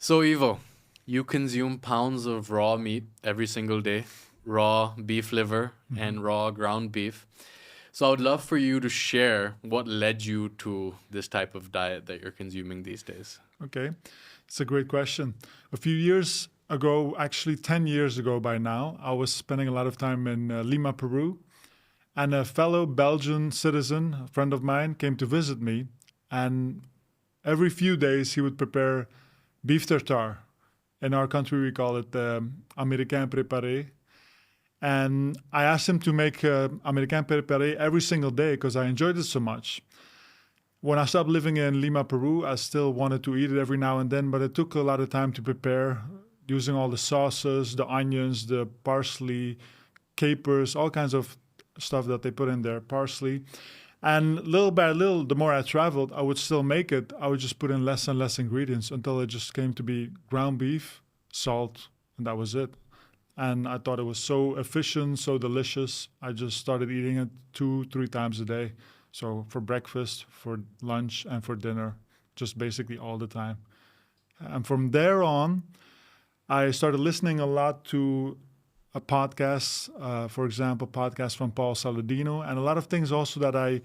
So, Ivo, you consume pounds of raw meat every single day, raw beef liver Mhm. and raw ground beef. So, I would love for you to share what led you to this type of diet that you're consuming these days. Okay, it's a great question. A few years ago, actually 10 years ago by now, I was spending a lot of time in Lima, Peru, and a fellow Belgian citizen, a friend of mine, came to visit me. And every few days, he would prepare beef tartare. In our country, we call it Américain préparé. And I asked him to make Américain préparé every single day because I enjoyed it so much. When I stopped living in Lima, Peru, I still wanted to eat it every now and then, but it took a lot of time to prepare, using all the sauces, the onions, the parsley, capers, all kinds of stuff that they put in there, parsley. And little by little, the more I traveled, I would still make it. I would just put in less and less ingredients until it just came to be ground beef, salt, and that was it. And I thought it was so efficient, so delicious. I just started eating it 2, 3 times a day. So for breakfast, for lunch, and for dinner, just basically all the time. And from there on, I started listening a lot to a podcast, for example, podcasts from Paul Saladino, and a lot of things also that I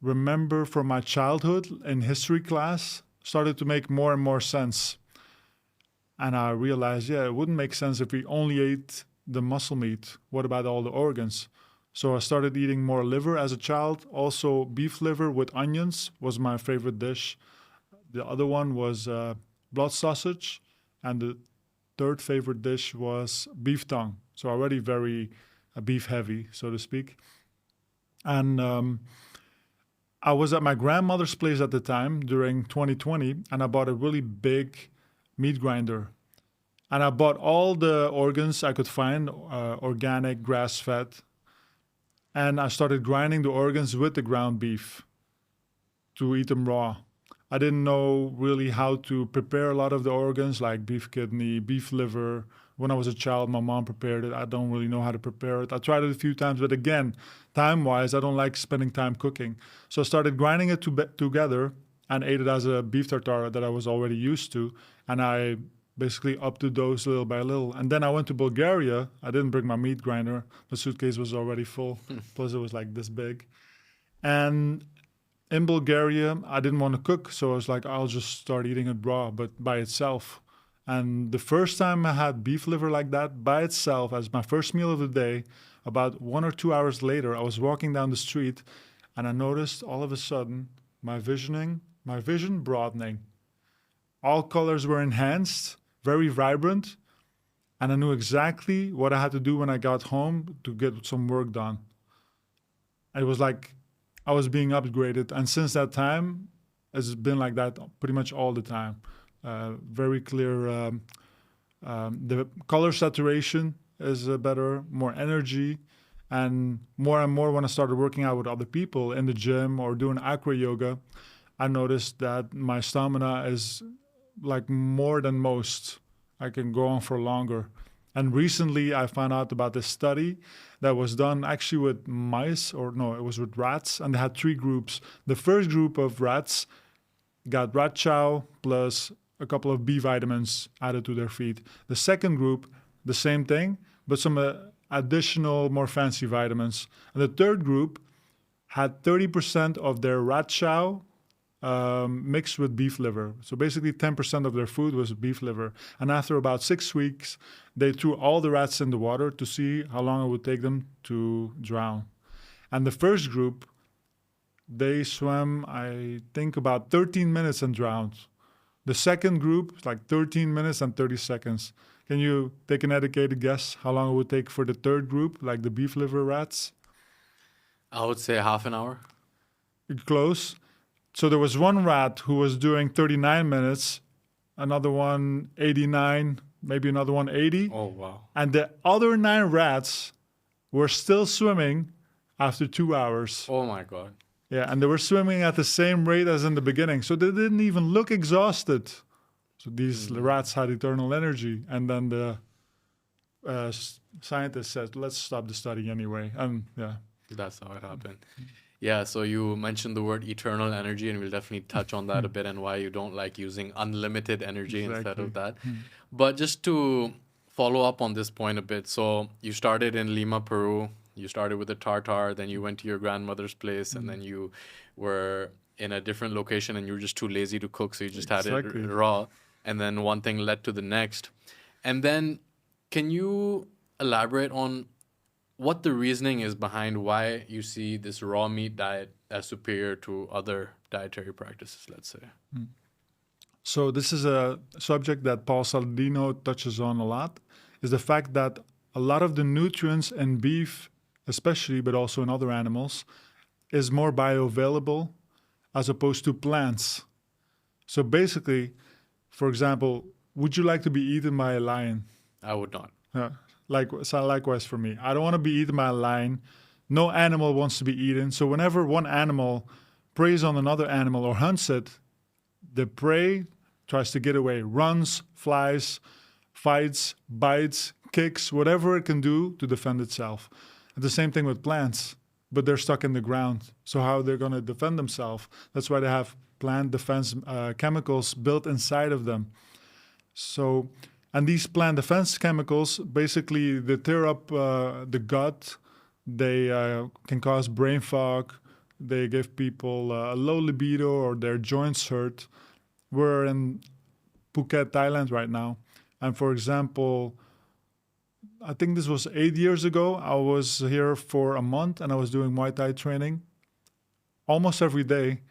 remember from my childhood in history class started to make more and more sense. And I realized, yeah, it wouldn't make sense if we only ate the muscle meat. What about all the organs? So I started eating more liver as a child. Also, beef liver with onions was my favorite dish. The other one was blood sausage. And the third favorite dish was beef tongue. So already very beef heavy, so to speak. And I was at my grandmother's place at the time during 2020, and I bought a really big meat grinder. And I bought all the organs I could find, organic, grass fed. And I started grinding the organs with the ground beef to eat them raw. I didn't know really how to prepare a lot of the organs like beef kidney, beef liver. When I was a child, my mom prepared it. I don't really know how to prepare it. I tried it a few times, but again, time wise, I don't like spending time cooking. So I started grinding it together and ate it as a beef tartare that I was already used to. And I basically upped the dose little by little. And then I went to Bulgaria. I didn't bring my meat grinder. The suitcase was already full. Plus, it was like this big. And in Bulgaria, I didn't want to cook, so I was like, I'll just start eating it raw, but by itself. And the first time I had beef liver like that by itself as my first meal of the day, about 1 or 2 hours later, I was walking down the street and I noticed all of a sudden my vision broadening. All colors were enhanced, very vibrant, and I knew exactly what I had to do when I got home to get some work done. It was like I was being upgraded, and since that time, it's been like that pretty much all the time. Very clear. The color saturation is better, more energy, and more when I started working out with other people in the gym or doing acro yoga, I noticed that my stamina is like more than most. I can go on for longer. And recently I found out about this study that was done actually with mice, or no, it was with rats, and they had three groups. The first group of rats got rat chow plus a couple of B vitamins added to their feed. The second group, the same thing, but some additional, more fancy vitamins. And the third group had 30% of their rat chow mixed with beef liver. So basically 10% of their food was beef liver. And after about 6 weeks, they threw all the rats in the water to see how long it would take them to drown. And the first group, they swam, I think, about 13 minutes and drowned. The second group, like 13 minutes and 30 seconds. Can you take an educated guess how long it would take for the third group, like the beef liver rats? I would say half an hour. Close. So there was one rat who was doing 39 minutes, another one 89, maybe another one 80. Oh, wow. And the other 9 rats were still swimming after 2 hours. Oh, my God. Yeah, and they were swimming at the same rate as in the beginning. So they didn't even look exhausted. So these rats had eternal energy. And then the scientist said, let's stop the study anyway. And yeah. That's how it happened. Yeah, so you mentioned the word eternal energy, and we'll definitely touch on that a bit and why you don't like using unlimited energy instead Exactly. of that. But just to follow up on this point a bit, so you started in Lima, Peru. You started with a tartar, then you went to your grandmother's place, and then you were in a different location and you were just too lazy to cook, so you just had it Exactly. raw. And then one thing led to the next. And then can you elaborate on what the reasoning is behind why you see this raw meat diet as superior to other dietary practices, let's say? So this is a subject that Paul Saladino touches on a lot, is the fact that a lot of the nutrients in beef, especially, but also in other animals, is more bioavailable as opposed to plants. So basically, for example, would you like to be eaten by a lion? I would not. Likewise for me. I don't want to be eaten by a lion. No animal wants to be eaten. So whenever one animal preys on another animal or hunts it, the prey tries to get away, runs, flies, fights, bites, kicks, whatever it can do to defend itself. And the same thing with plants, but they're stuck in the ground. So how they're going to defend themselves? That's why they have plant defense chemicals built inside of them. So, and these plant defense chemicals, basically, they tear up the gut. They can cause brain fog. They give people a low libido or their joints hurt. We're in Phuket, Thailand right now. And for example, I think this was 8 years ago. I was here for a month and I was doing Muay Thai training almost every day.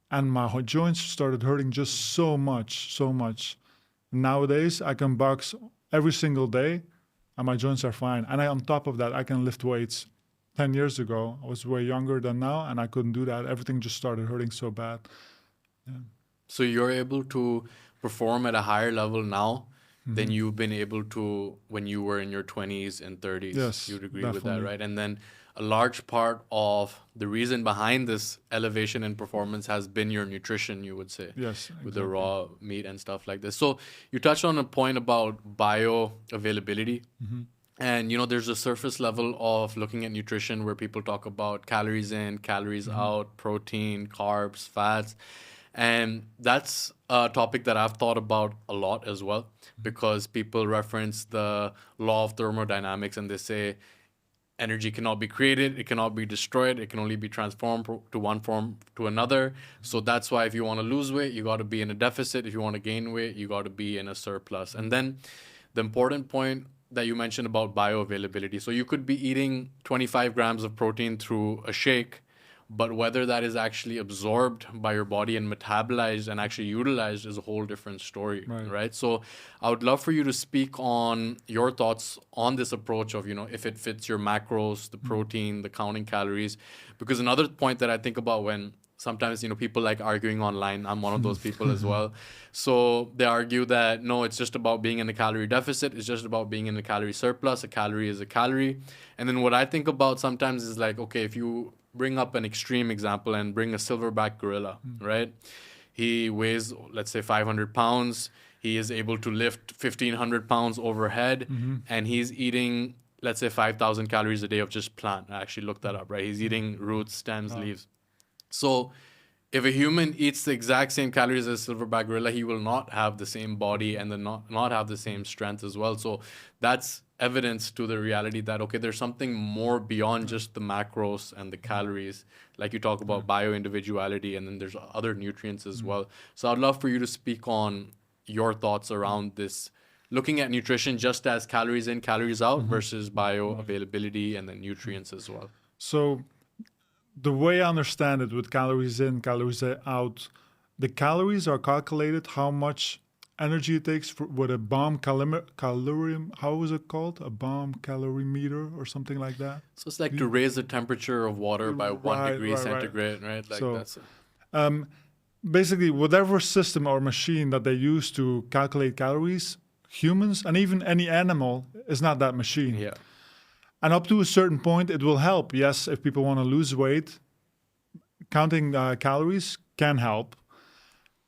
And my joints started hurting just so much, so much. Nowadays, I can box every single day and my joints are fine. And on top of that, I can lift weights. 10 years ago, I was way younger than now and I couldn't do that. Everything just started hurting so bad. Yeah. So you're able to perform at a higher level now than you've been able to when you were in your 20s and 30s. Yes, You'd agree definitely. with that, right? And then a large part of the reason behind this elevation in performance has been your nutrition, you would say. Yes, With the exactly. raw meat and stuff like this. So you touched on a point about bioavailability. And there's a surface level of looking at nutrition where people talk about calories in, calories out, protein, carbs, fats. And that's a topic that I've thought about a lot as well, because people reference the law of thermodynamics and they say energy cannot be created, it cannot be destroyed, it can only be transformed to one form to another. So that's why if you want to lose weight, you got to be in a deficit. If you want to gain weight, you got to be in a surplus. And then the important point that you mentioned about bioavailability. So you could be eating 25 grams of protein through a shake, but whether that is actually absorbed by your body and metabolized and actually utilized is a whole different story, right? So I would love for you to speak on your thoughts on this approach of, if it fits your macros, the protein, the counting calories. Because another point that I think about when sometimes, people like arguing online. I'm one of those people as well. So they argue that, no, it's just about being in a calorie deficit. It's just about being in a calorie surplus. A calorie is a calorie. And then what I think about sometimes is like, okay, if you bring up an extreme example and bring a silverback gorilla, right? He weighs, let's say, 500 pounds. He is able to lift 1,500 pounds overhead. And he's eating, let's say, 5,000 calories a day of just plant. I actually looked that up, right? He's eating roots, stems, leaves. So if a human eats the exact same calories as a silverback gorilla, he will not have the same body and then not have the same strength as well. So that's evidence to the reality that, okay, there's something more beyond just the macros and the calories. Like you talk about bio-individuality, and then there's other nutrients as well. So I'd love for you to speak on your thoughts around this, looking at nutrition just as calories in, calories out versus bioavailability and then nutrients as well. So the way I understand it with calories in, calories out, the calories are calculated how much energy it takes with a bomb calorium. How is it called? A bomb calorimeter or something like that? So it's like to raise the temperature of water by 1 degree right. centigrade, right? Like So, that's basically, whatever system or machine that they use to calculate calories, humans and even any animal is not that machine. yeah. And up to a certain point, it will help. Yes, if people want to lose weight, counting calories can help.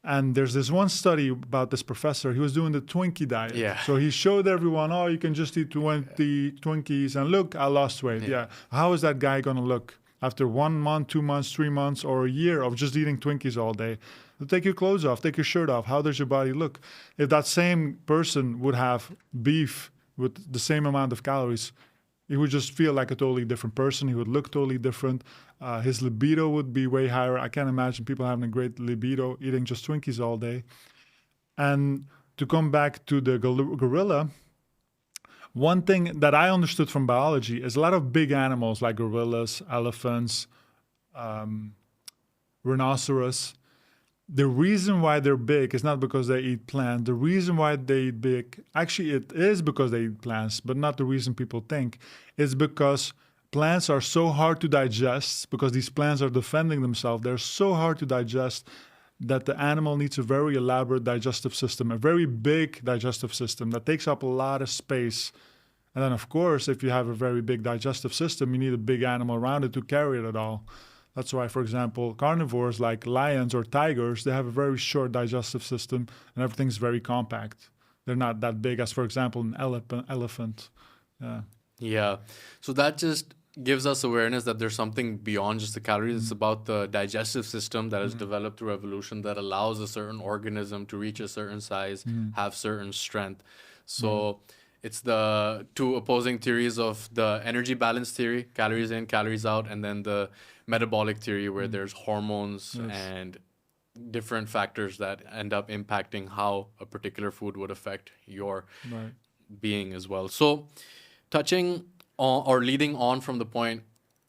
And there's this one study about this professor. He was doing the Twinkie diet. Yeah. So he showed everyone, oh, you can just eat 20 Twinkies and look, I lost weight. Yeah. How is that guy going to look? after 1 month, 2 months, 3 months, or a year of just eating Twinkies all day. Take your clothes off, take your shirt off. How does your body look? If that same person would have beef with the same amount of calories, he would just feel like a totally different person. He would look totally different. His libido would be way higher. I can't imagine people having a great libido eating just Twinkies all day. And to come back to the gorilla, one thing that I understood from biology is a lot of big animals like gorillas, elephants, rhinoceros. The reason why they're big is not because they eat plants. The reason why they eat big, actually it is because they eat plants, but not the reason people think. It's because plants are so hard to digest, because these plants are defending themselves. They're so hard to digest that the animal needs a very elaborate digestive system, a very big digestive system that takes up a lot of space. And then, of course, if you have a very big digestive system, you need a big animal around it to carry it all. That's why, for example, carnivores like lions or tigers, they have a very short digestive system and everything's very compact. They're not that big as, for example, an elephant. Yeah. So that just gives us awareness that there's something beyond just the calories. It's about the digestive system that is developed through evolution that allows a certain organism to reach a certain size, have certain strength. So it's the two opposing theories of the energy balance theory, calories in, calories out, and then the metabolic theory where there's hormones and different factors that end up impacting how a particular food would affect your being as well. So touching on or leading on from the point,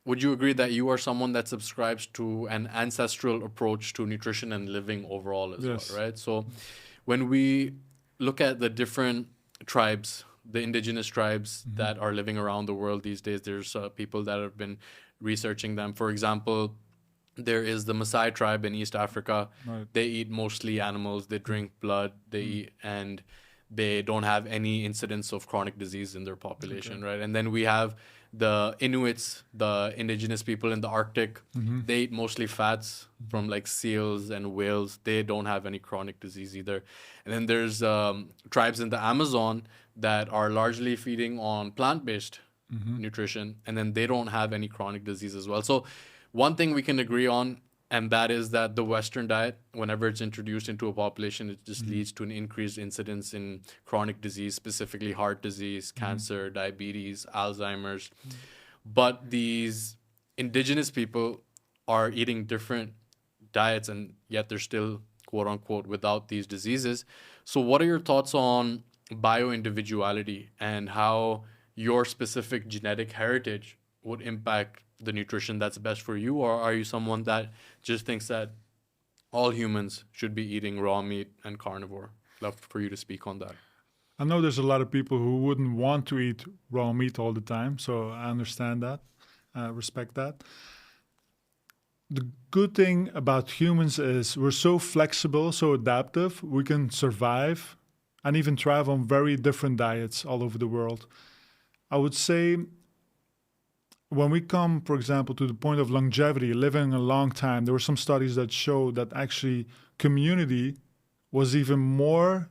would you agree that you are someone that subscribes to an ancestral approach to nutrition and living overall as well, right? So when we look at the different tribes, the indigenous tribes that are living around the world these days, there's people that have been researching them. For example, there is the Maasai tribe in East Africa. They eat mostly animals. They drink blood. They eat, and they don't have any incidence of chronic disease in their population, right? And then we have the Inuits, the indigenous people in the Arctic. They eat mostly fats from like seals and whales. They don't have any chronic disease either. And then there's tribes in the Amazon that are largely feeding on plant-based nutrition, and then they don't have any chronic disease as well. So one thing we can agree on, and that is that the Western diet, whenever it's introduced into a population, it just leads to an increased incidence in chronic disease, specifically heart disease, cancer, diabetes, Alzheimer's. But these indigenous people are eating different diets, and yet they're still, quote unquote, without these diseases. So what are your thoughts on bio-individuality and how your specific genetic heritage would impact the nutrition that's best for you? Or are you someone that just thinks that all humans should be eating raw meat and carnivore? Love for you to speak on that. I know there's a lot of people who wouldn't want to eat raw meat all the time, so I understand that, respect that. The good thing about humans is we're so flexible, so adaptive, we can survive and even thrive on very different diets all over the world. I would say when we come, for example, to the point of longevity, living a long time, there were some studies that show that actually community was even more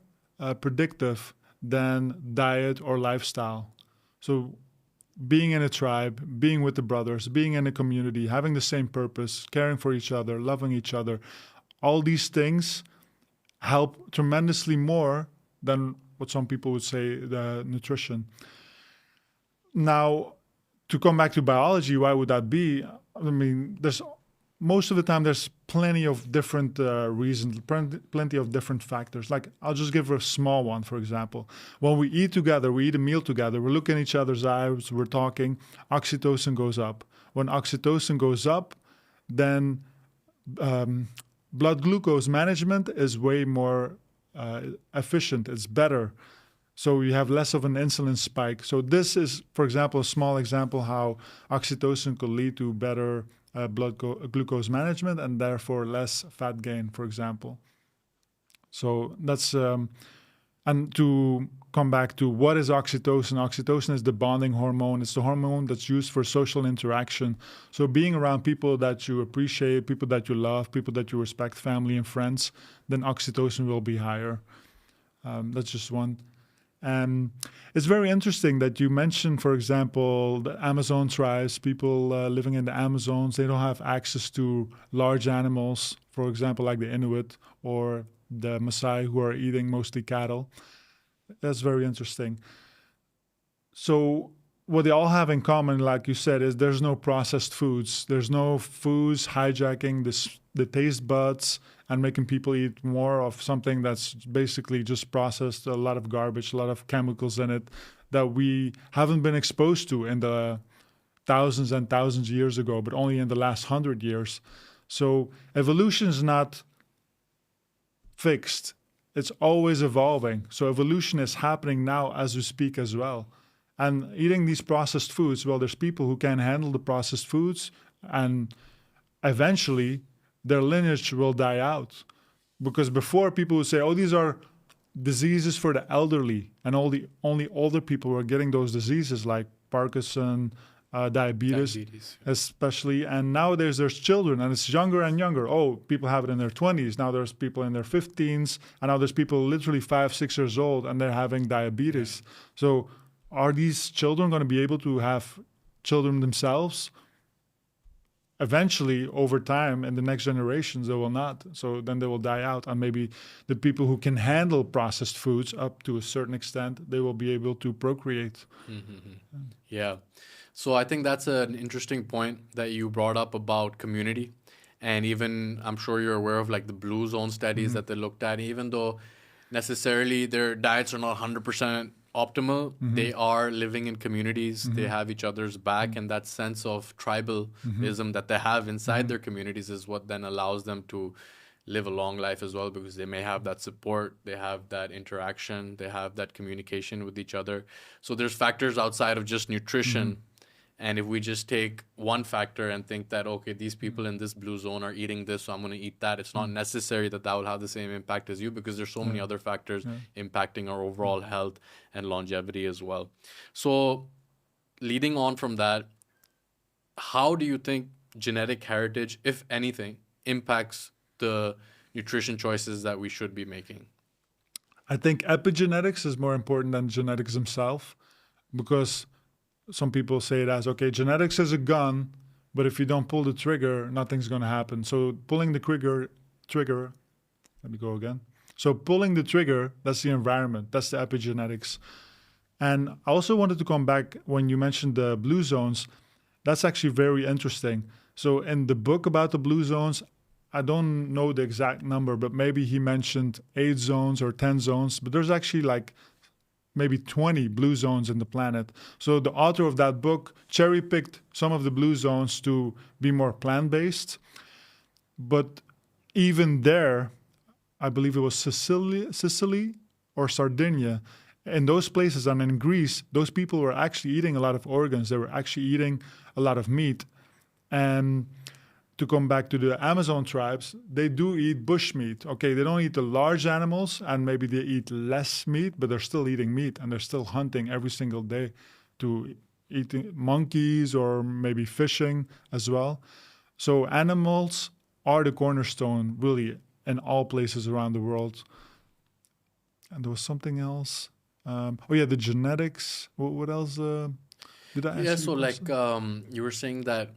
predictive than diet or lifestyle. So being in a tribe, being with the brothers, being in a community, having the same purpose, caring for each other, loving each other, all these things help tremendously more than what some people would say the nutrition. Now, to come back to biology, why would that be? I mean, most of the time there's plenty of different reasons, plenty of different factors. Like, I'll just give a small one, for example. When we eat together, we eat a meal together, we look in each other's eyes, we're talking, oxytocin goes up. When oxytocin goes up, then blood glucose management is way more efficient, it's better. So you have less of an insulin spike. So this is, for example, a small example how oxytocin could lead to better blood glucose management and therefore less fat gain, for example. So that's, and to come back to what is oxytocin? Oxytocin is the bonding hormone. It's the hormone that's used for social interaction. So being around people that you appreciate, people that you love, people that you respect, family and friends, then oxytocin will be higher. That's just one. It's very interesting that you mentioned, for example, the Amazon tribes, people living in the Amazons, they don't have access to large animals, for example, like the Inuit or the Maasai who are eating mostly cattle. That's very interesting. So what they all have in common, like you said, is there's no processed foods. There's no foods hijacking the taste buds and making people eat more of something that's basically just processed, a lot of garbage, a lot of chemicals in it that we haven't been exposed to in the thousands and thousands of years ago, but only in the last 100 years. So evolution is not fixed. It's always evolving. So evolution is happening now as we speak as well. And eating these processed foods, well, there's people who can handle the processed foods, and eventually their lineage will die out. Because before, people would say, oh, these are diseases for the elderly, and only older people were getting those diseases like Parkinson, diabetes, especially. And nowadays there's children, and it's younger and younger. Oh, people have it in their 20s. Now there's people in their 15s, and now there's people literally 5, 6 years old, and they're having diabetes. So are these children going to be able to have children themselves? Eventually, over time, in the next generations, they will not. So then they will die out. And maybe the people who can handle processed foods up to a certain extent, they will be able to procreate. Mm-hmm. Yeah. So I think that's an interesting point that you brought up about community. And even, I'm sure you're aware of like the blue zone studies that they looked at. Even though necessarily their diets are not 100% optimal, they are living in communities, they have each other's back, and that sense of tribalism that they have inside their communities is what then allows them to live a long life as well, because they may have that support, they have that interaction, they have that communication with each other. So there's factors outside of just nutrition. And if we just take one factor and think that, okay, these people in this blue zone are eating this, so I'm going to eat that, it's not necessary that that will have the same impact as you, because there's so many other factors impacting our overall health and longevity as well. So leading on from that, how do you think genetic heritage, if anything, impacts the nutrition choices that we should be making? I think epigenetics is more important than genetics themselves, because some people say it as, okay, genetics is a gun, but if you don't pull the trigger, nothing's going to happen. So pulling the trigger, let me go again. So pulling the trigger, that's the environment, that's the epigenetics. And I also wanted to come back when you mentioned the blue zones. That's actually very interesting. So in the book about the blue zones, I don't know the exact number, but maybe he mentioned 8 zones or 10 zones, but there's actually like maybe 20 blue zones in the planet. So the author of that book cherry-picked some of the blue zones to be more plant-based. But even there, I believe it was Sicily or Sardinia, in those places and in Greece, those people were actually eating a lot of organs. They were actually eating a lot of meat. And to come back to the Amazon tribes, they do eat bush meat. Okay, they don't eat the large animals, and maybe they eat less meat, but they're still eating meat, and they're still hunting every single day to eat monkeys or maybe fishing as well. So animals are the cornerstone, really, in all places around the world. And there was something else. The genetics. What else did I ask you? Yeah, so like you were saying that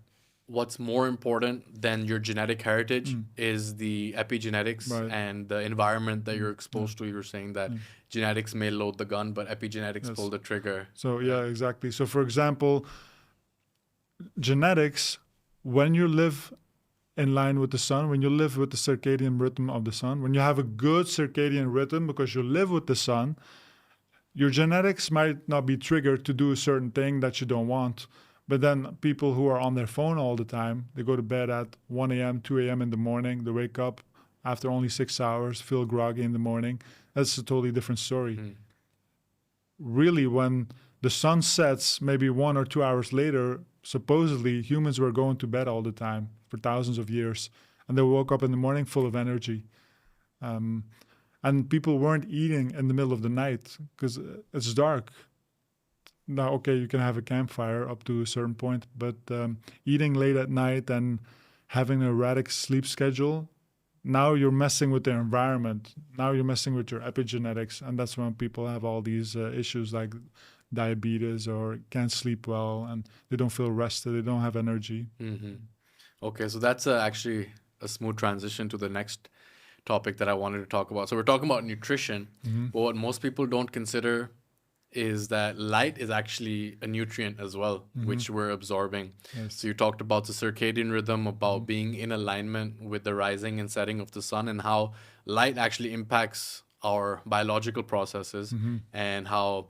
what's more important than your genetic heritage is the epigenetics and the environment that you're exposed to. You're saying that genetics may load the gun, but epigenetics pull the trigger. So yeah, exactly. So for example, genetics, when you live in line with the sun, when you live with the circadian rhythm of the sun, when you have a good circadian rhythm because you live with the sun, your genetics might not be triggered to do a certain thing that you don't want. But then people who are on their phone all the time, they go to bed at 1 a.m., 2 a.m. in the morning. They wake up after only 6 hours, feel groggy in the morning. That's a totally different story. Really, when the sun sets, maybe 1 or 2 hours later, supposedly humans were going to bed all the time for thousands of years. And they woke up in the morning full of energy. And people weren't eating in the middle of the night because it's dark. Now, okay, you can have a campfire up to a certain point, but eating late at night and having an erratic sleep schedule, now you're messing with the environment. Now you're messing with your epigenetics. And that's when people have all these issues like diabetes or can't sleep well and they don't feel rested. They don't have energy. Mm-hmm. Okay, so that's actually a smooth transition to the next topic that I wanted to talk about. So we're talking about nutrition, but what most people don't consider is that light is actually a nutrient as well, which we're absorbing. Yes. So you talked about the circadian rhythm, about being in alignment with the rising and setting of the sun, and how light actually impacts our biological processes, and how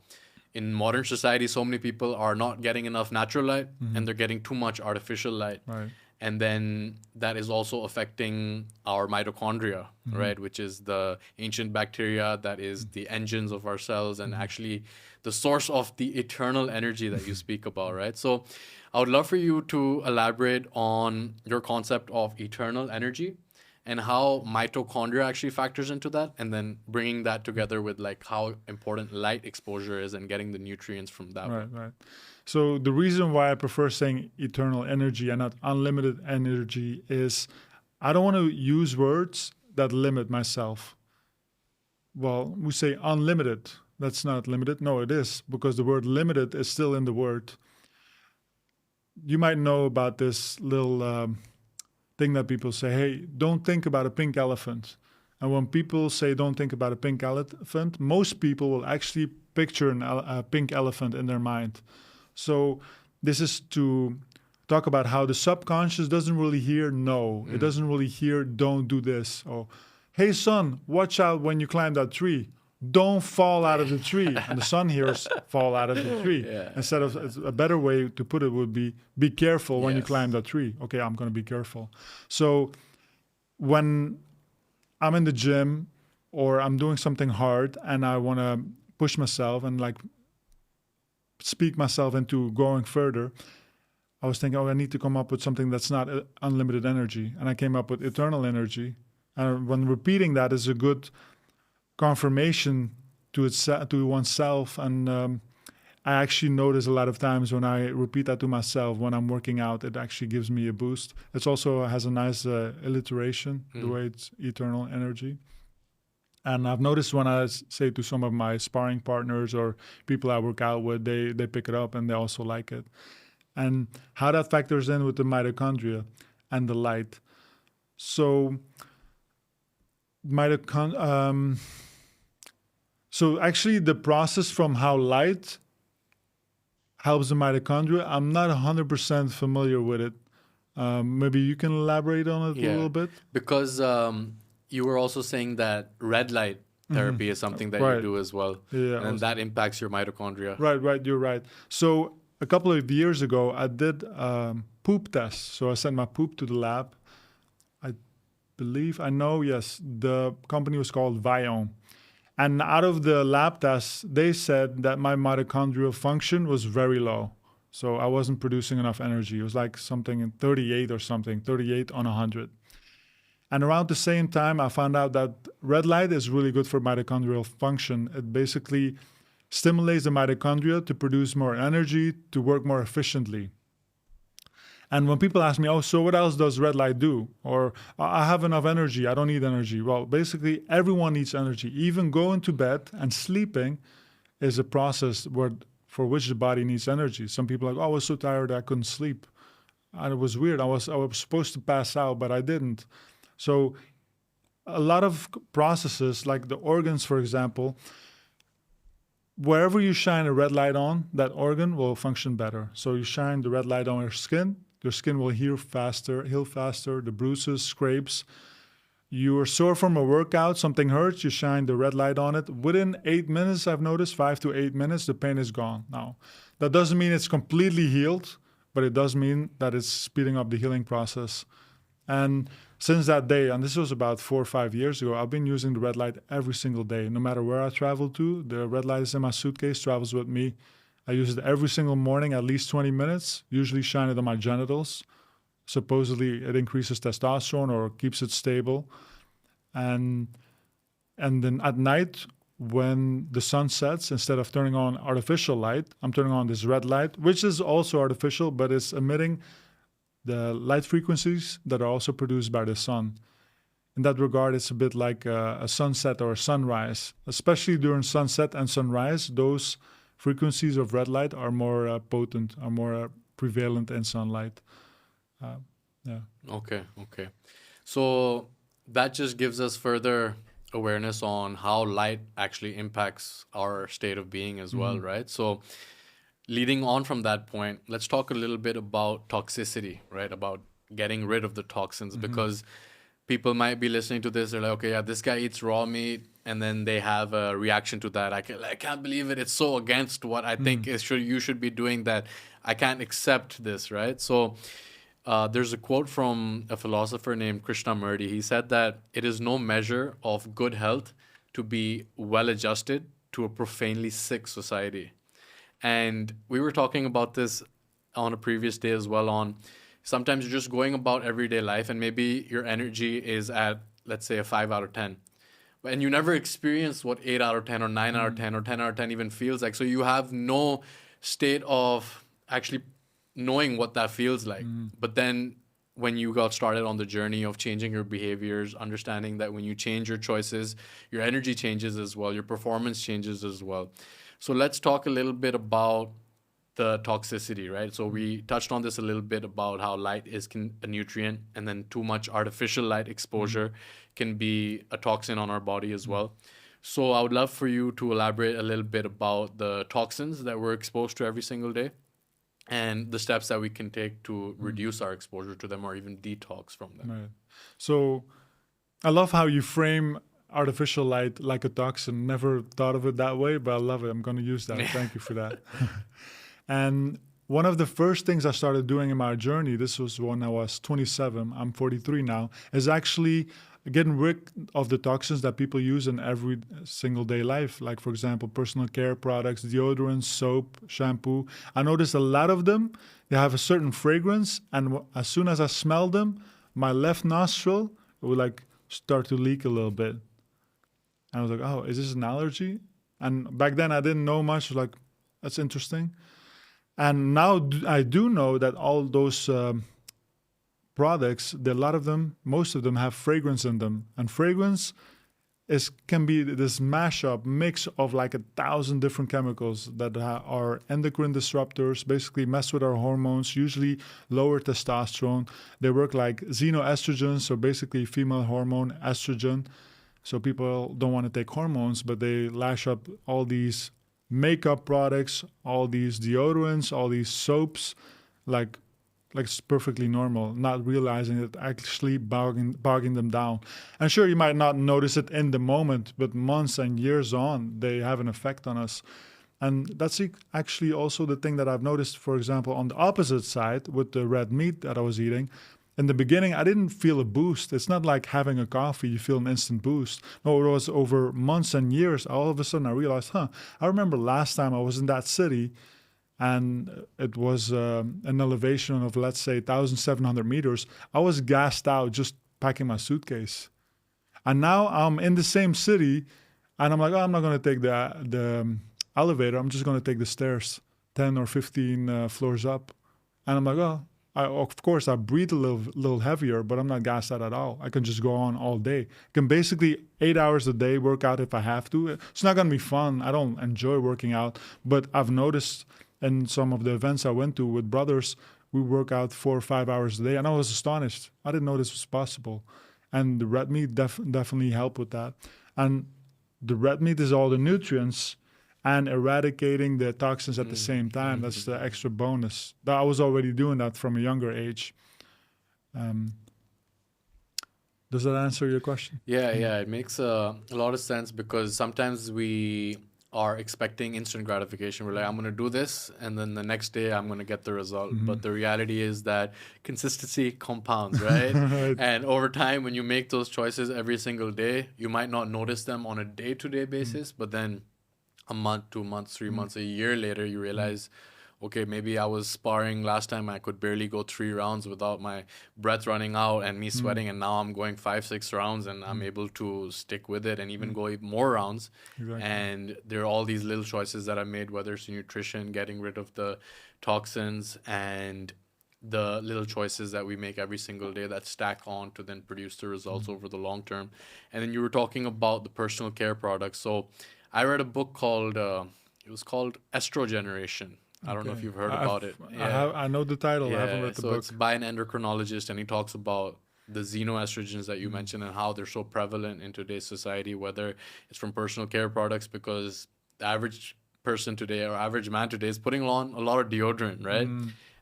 in modern society so many people are not getting enough natural light and they're getting too much artificial light. Right. And then that is also affecting our mitochondria, right? Which is the ancient bacteria that is the engines of our cells and actually the source of the eternal energy that you speak about, right? So I would love for you to elaborate on your concept of eternal energy and how mitochondria actually factors into that, and then bringing that together with like how important light exposure is and getting the nutrients from that. Right. So the reason why I prefer saying eternal energy and not unlimited energy is I don't want to use words that limit myself. Well, we say unlimited. That's not limited. No, it is, because the word limited is still in the word. You might know about this little thing that people say, hey, don't think about a pink elephant. And when people say don't think about a pink elephant, most people will actually picture a pink elephant in their mind. So this is to talk about how the subconscious doesn't really hear no. It doesn't really hear don't do this. Or, hey, son, watch out when you climb that tree. Don't fall out of the tree. And the son hears fall out of the tree. Yeah. Instead of a better way to put it would be careful when you Yes. climb that tree. Okay, I'm going to be careful. So when I'm in the gym or I'm doing something hard and I want to push myself and like speak myself into going further, I was thinking, I need to come up with something that's not unlimited energy. And I came up with eternal energy. And when repeating that is a good confirmation to oneself. And I actually notice a lot of times when I repeat that to myself, when I'm working out, it actually gives me a boost. It also has a nice alliteration, the way it's eternal energy. And I've noticed when I say to some of my sparring partners or people I work out with, they pick it up and they also like it. And how that factors in with the mitochondria and the light. So so actually the process from how light helps the mitochondria, I'm not 100% familiar with it. Maybe you can elaborate on it a little bit? Because you were also saying that red light therapy is something that you do as well. Yeah, and that impacts your mitochondria. Right, you're right. So a couple of years ago, I did poop tests. So I sent my poop to the lab. The company was called Viome. And out of the lab tests, they said that my mitochondrial function was very low. So I wasn't producing enough energy. It was like something in 38 or something, 38 on 100. And around the same time, I found out that red light is really good for mitochondrial function. It basically stimulates the mitochondria to produce more energy, to work more efficiently. And when people ask me, oh, so what else does red light do? Or I have enough energy, I don't need energy. Well, basically, everyone needs energy. Even going to bed and sleeping is a process for which the body needs energy. Some people are like, oh, I was so tired I couldn't sleep. And it was weird. I was supposed to pass out, but I didn't. So a lot of processes, like the organs, for example, wherever you shine a red light on, that organ will function better. So you shine the red light on your skin will heal faster, the bruises, scrapes. You are sore from a workout, something hurts, you shine the red light on it. Within 8 minutes, I've noticed, 5 to 8 minutes, the pain is gone. Now, that doesn't mean it's completely healed, but it does mean that it's speeding up the healing process. And since that day, and this was about 4 or 5 years ago, I've been using the red light every single day. No matter where I travel to, the red light is in my suitcase, travels with me. I use it every single morning, at least 20 minutes, usually shine it on my genitals. Supposedly, it increases testosterone or keeps it stable. And then at night, when the sun sets, instead of turning on artificial light, I'm turning on this red light, which is also artificial, but it's emitting the light frequencies that are also produced by the sun. in that regard, it's a bit like a sunset or a sunrise. Especially during sunset and sunrise, those frequencies of red light are more potent, are more prevalent in sunlight. Yeah. Okay, okay. So that just gives us further awareness on how light actually impacts our state of being as well, right? So leading on from that point, let's talk a little bit about toxicity, right? About getting rid of the toxins, because people might be listening to this. They're like, okay, yeah, this guy eats raw meat, and then they have a reaction to that. I can't believe it. It's so against what I think you should be doing that. I can't accept this, right? So there's a quote from a philosopher named Krishnamurti. He said that it is no measure of good health to be well adjusted to a profanely sick society. And we were talking about this on a previous day as well. On sometimes you're just going about everyday life, and maybe your energy is at, let's say, a 5 out of 10. And you never experience what 8 out of 10 or 9 out of 10 or 10 out of 10 even feels like. So you have no state of actually knowing what that feels like. But then when you got started on the journey of changing your behaviors, understanding that when you change your choices, your energy changes as well, your performance changes as well. So let's talk a little bit about the toxicity, right? So we touched on this a little bit about how light is a nutrient, and then too much artificial light exposure can be a toxin on our body as well. So I would love for you to elaborate a little bit about the toxins that we're exposed to every single day and the steps that we can take to reduce our exposure to them or even detox from them. Right. So I love how you frame artificial light like a toxin. Never thought of it that way, but I love it. I'm going to use that. Thank you for that. And one of the first things I started doing in my journey, this was when I was 27, I'm 43 now, is actually getting rid of the toxins that people use in every single day life. Like, for example, personal care products, deodorants, soap, shampoo. I noticed a lot of them, they have a certain fragrance. And as soon as I smelled them, my left nostril would like start to leak a little bit. And I was like, oh, is this an allergy? And back then I didn't know much. Like, that's interesting. And now I do know that all those products, a lot of them, most of them have fragrance in them. And fragrance can be this mashup, mix of like 1,000 different chemicals that are endocrine disruptors, basically mess with our hormones, usually lower testosterone. They work like xenoestrogens, so basically female hormone estrogen. So people don't want to take hormones, but they lash up all these makeup products, all these deodorants, all these soaps, like it's perfectly normal, not realizing it, actually bogging them down. And sure, you might not notice it in the moment, but months and years on, they have an effect on us. And that's actually also the thing that I've noticed, for example, on the opposite side with the red meat that I was eating. In the beginning, I didn't feel a boost. It's not like having a coffee, you feel an instant boost. No, it was over months and years. All of a sudden, I realized, I remember last time I was in that city, and it was an elevation of, let's say, 1,700 meters. I was gassed out just packing my suitcase. And now I'm in the same city, and I'm like, I'm not going to take the elevator. I'm just going to take the stairs, 10 or 15 floors up. And I'm like, of course, I breathe a little heavier, but I'm not gassed out at all. I can just go on all day. I can basically 8 hours a day work out if I have to. It's not going to be fun. I don't enjoy working out, but I've noticed in some of the events I went to with brothers, we work out 4 or 5 hours a day, and I was astonished. I didn't know this was possible. And the red meat definitely helped with that. And the red meat is all the nutrients and eradicating the toxins at the same time. That's the extra bonus. I was already doing that from a younger age. Does that answer your question? Yeah, it makes a lot of sense, because sometimes we are expecting instant gratification. We're like, I'm going to do this, and then the next day I'm going to get the result. But the reality is that consistency compounds, right? Right. And over time, when you make those choices every single day, you might not notice them on a day-to-day basis, but then a month, 2 months, 3 months, a year later, you realize, okay, maybe I was sparring last time, I could barely go 3 rounds without my breath running out and me sweating, and now I'm going 5, 6 rounds, and I'm able to stick with it and even go more rounds. Exactly. And there are all these little choices that I made, whether it's nutrition, getting rid of the toxins, and the little choices that we make every single day that stack on to then produce the results over the long term. And then you were talking about the personal care products. So I read a book called it was called Estrogeneration. I don't know if you've heard about it. I know the title. I haven't read the book. It's by an endocrinologist, and he talks about the xenoestrogens that you mentioned and how they're so prevalent in today's society, whether it's from personal care products, because the average person today or average man today is putting on a lot of deodorant, right?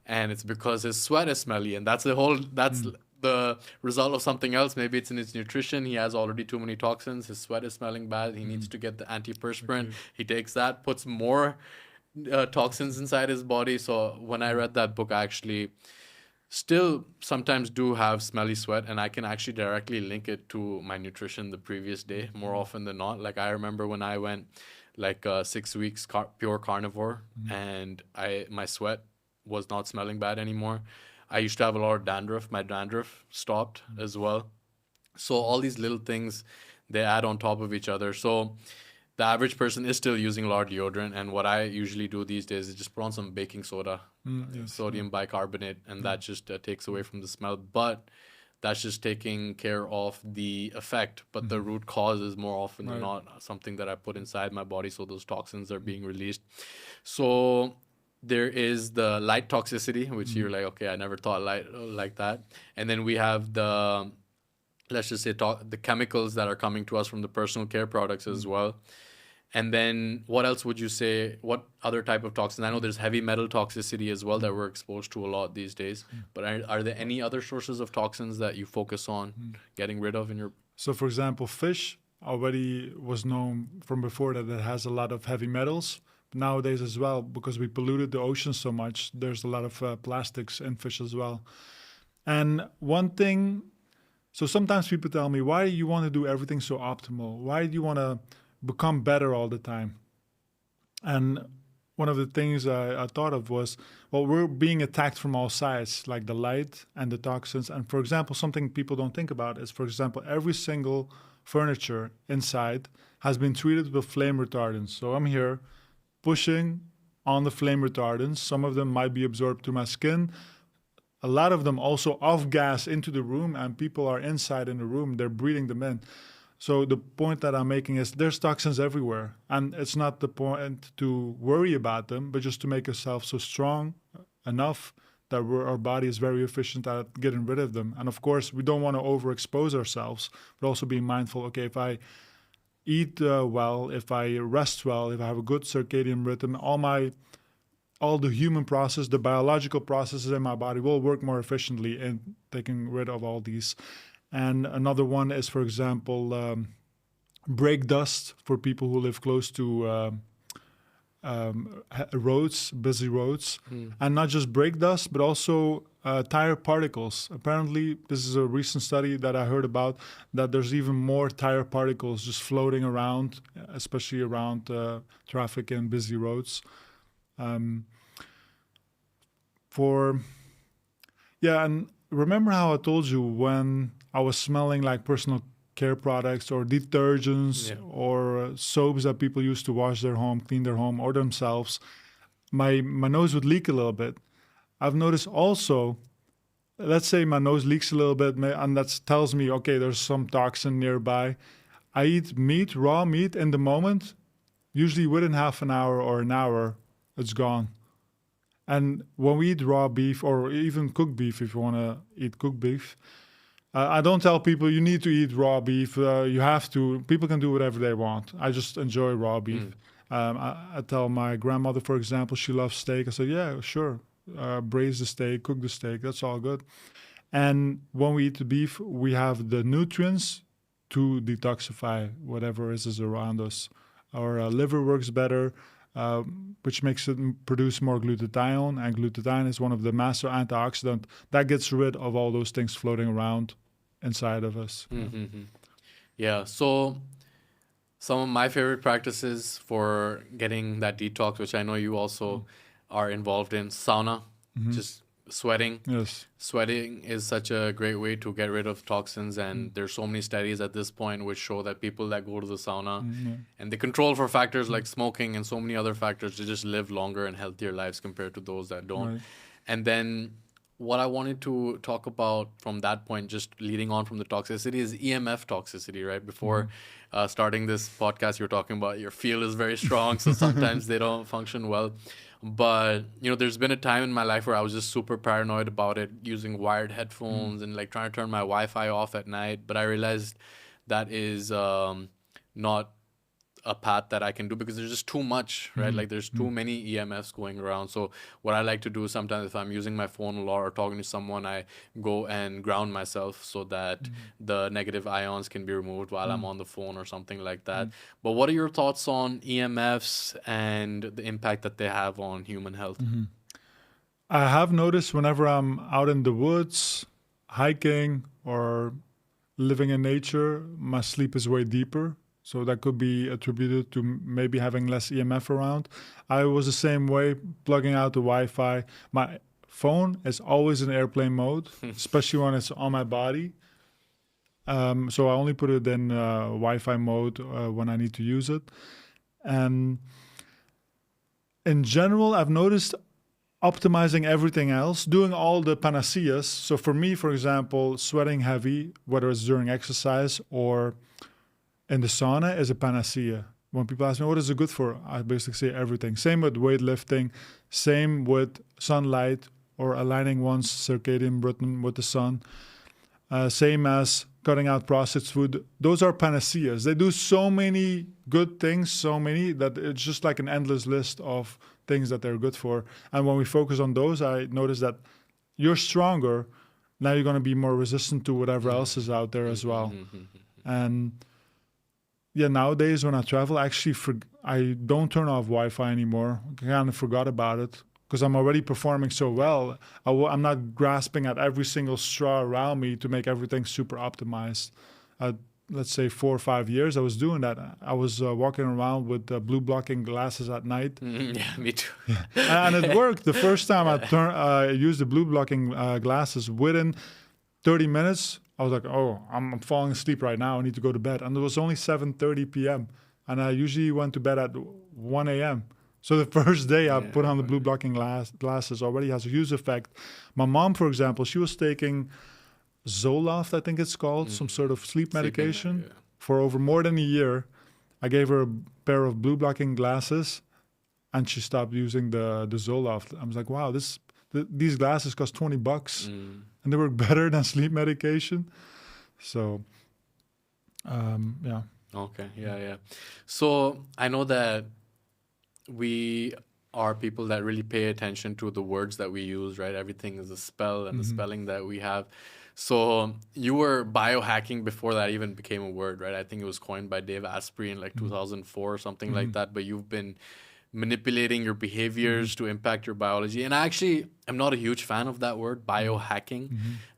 And it's because his sweat is smelly, and that's the result of something else. Maybe it's in his nutrition. He has already too many toxins. His sweat is smelling bad. He needs to get the antiperspirant. He takes that, puts more toxins inside his body. So when I read that book, I actually still sometimes do have smelly sweat, and I can actually directly link it to my nutrition the previous day more often than not. Like I remember when I went like 6 weeks pure carnivore, and my sweat was not smelling bad anymore. I used to have a lot of dandruff. My dandruff stopped as well. So all these little things, they add on top of each other. So the average person is still using a lot of deodorant, and what I usually do these days is just put on some baking soda, sodium bicarbonate, and that just takes away from the smell. But that's just taking care of the effect, but the root cause is more often than not something that I put inside my body, so those toxins are being released. So there is the light toxicity, which you're like, okay, I never thought light like that. And then we have the, let's just say, the chemicals that are coming to us from the personal care products as well. And then what else would you say? What other type of toxins? I know there's heavy metal toxicity as well that we're exposed to a lot these days. But are there any other sources of toxins that you focus on getting rid of in your... So, for example, fish already was known from before that it has a lot of heavy metals. But nowadays as well, because we polluted the ocean so much, there's a lot of plastics in fish as well. And one thing... So sometimes people tell me, why do you want to do everything so optimal? Why do you want to become better all the time? And one of the things I thought of was, well, we're being attacked from all sides, like the light and the toxins. And for example, something people don't think about is, for example, every single furniture inside has been treated with flame retardants. So I'm here pushing on the flame retardants. Some of them might be absorbed through my skin. A lot of them also off gas into the room, and people are inside in the room, they're breathing them in. So the point that I'm making is there's toxins everywhere, and it's not the point to worry about them, but just to make yourself so strong enough that our body is very efficient at getting rid of them. And of course, we don't want to overexpose ourselves, but also being mindful, okay, if I eat well, if I rest well, if I have a good circadian rhythm, all the human process, the biological processes in my body will work more efficiently in taking rid of all these. And another one is, for example, brake dust for people who live close to roads, busy roads. And not just brake dust, but also tire particles. Apparently, this is a recent study that I heard about, that there's even more tire particles just floating around, especially around traffic and busy roads. And remember how I told you when I was smelling like personal care products or detergents or soaps that people use to wash their home, clean their home or themselves, my nose would leak a little bit. I've noticed also, let's say my nose leaks a little bit, and that tells me, okay, there's some toxin nearby. I eat meat, raw meat in the moment, usually within half an hour or an hour, it's gone. And when we eat raw beef or even cooked beef, if you want to eat cooked beef, I don't tell people you need to eat raw beef. You have to. People can do whatever they want. I just enjoy raw beef. I tell my grandmother, for example, she loves steak. I said, yeah, sure. Braise the steak, cook the steak. That's all good. And when we eat the beef, we have the nutrients to detoxify whatever is around us. Our liver works better. Which makes it produce more glutathione, and glutathione is one of the master antioxidant that gets rid of all those things floating around inside of us. Yeah, so some of my favorite practices for getting that detox, which I know you also are involved in, sauna, just sweating. Yes. Sweating is such a great way to get rid of toxins, and there's so many studies at this point which show that people that go to the sauna and they control for factors like smoking and so many other factors, they just live longer and healthier lives compared to those that don't. And then what I wanted to talk about from that point, just leading on from the toxicity, is EMF toxicity, right? Before starting this podcast, you were talking about your field is very strong, so sometimes they don't function well. But, there's been a time in my life where I was just super paranoid about it, using wired headphones and like trying to turn my Wi-Fi off at night. But I realized that is not a path that I can do because there's just too much, right? Like there's too many EMFs going around. So what I like to do sometimes, if I'm using my phone a lot or talking to someone, I go and ground myself so that the negative ions can be removed while I'm on the phone or something like that. But what are your thoughts on EMFs and the impact that they have on human health? I have noticed whenever I'm out in the woods, hiking, or living in nature, my sleep is way deeper. So that could be attributed to maybe having less EMF around. I was the same way, plugging out the Wi-Fi. My phone is always in airplane mode, especially when it's on my body. So I only put it in Wi-Fi mode when I need to use it. And in general, I've noticed optimizing everything else, doing all the panaceas. So for me, for example, sweating heavy, whether it's during exercise or in the sauna, is a panacea. When people ask me, what is it good for? I basically say everything. Same with weightlifting, same with sunlight or aligning one's circadian rhythm with the sun. Same as cutting out processed food. Those are panaceas. They do so many good things, so many, that it's just like an endless list of things that they're good for. And when we focus on those, I notice that you're stronger. Now you're going to be more resistant to whatever else is out there as well. And yeah, nowadays when I travel, actually, I don't turn off Wi-Fi anymore. I kind of forgot about it because I'm already performing so well. I'm not grasping at every single straw around me to make everything super optimized. Let's say 4 or 5 years, I was doing that. I was walking around with blue blocking glasses at night. Yeah, me too. And it worked. The first time I used the blue blocking glasses, within 30 minutes, I was like, oh, I'm falling asleep right now. I need to go to bed. And it was only 7:30 p.m. And I usually went to bed at 1 a.m. So the first day I put on the blue blocking glasses already has a huge effect. My mom, for example, she was taking Zoloft, I think it's called, some sort of sleep medication, for over more than a year. I gave her a pair of blue blocking glasses and she stopped using the Zoloft. I was like, wow, these glasses cost $20 and they work better than sleep medication. So, yeah. Okay, yeah. So I know that we are people that really pay attention to the words that we use, right? Everything is a spell and the spelling that we have. So you were biohacking before that even became a word, right? I think it was coined by Dave Asprey in like 2004 or something like that. But you've been manipulating your behaviors to impact your biology. And I actually am not a huge fan of that word, biohacking,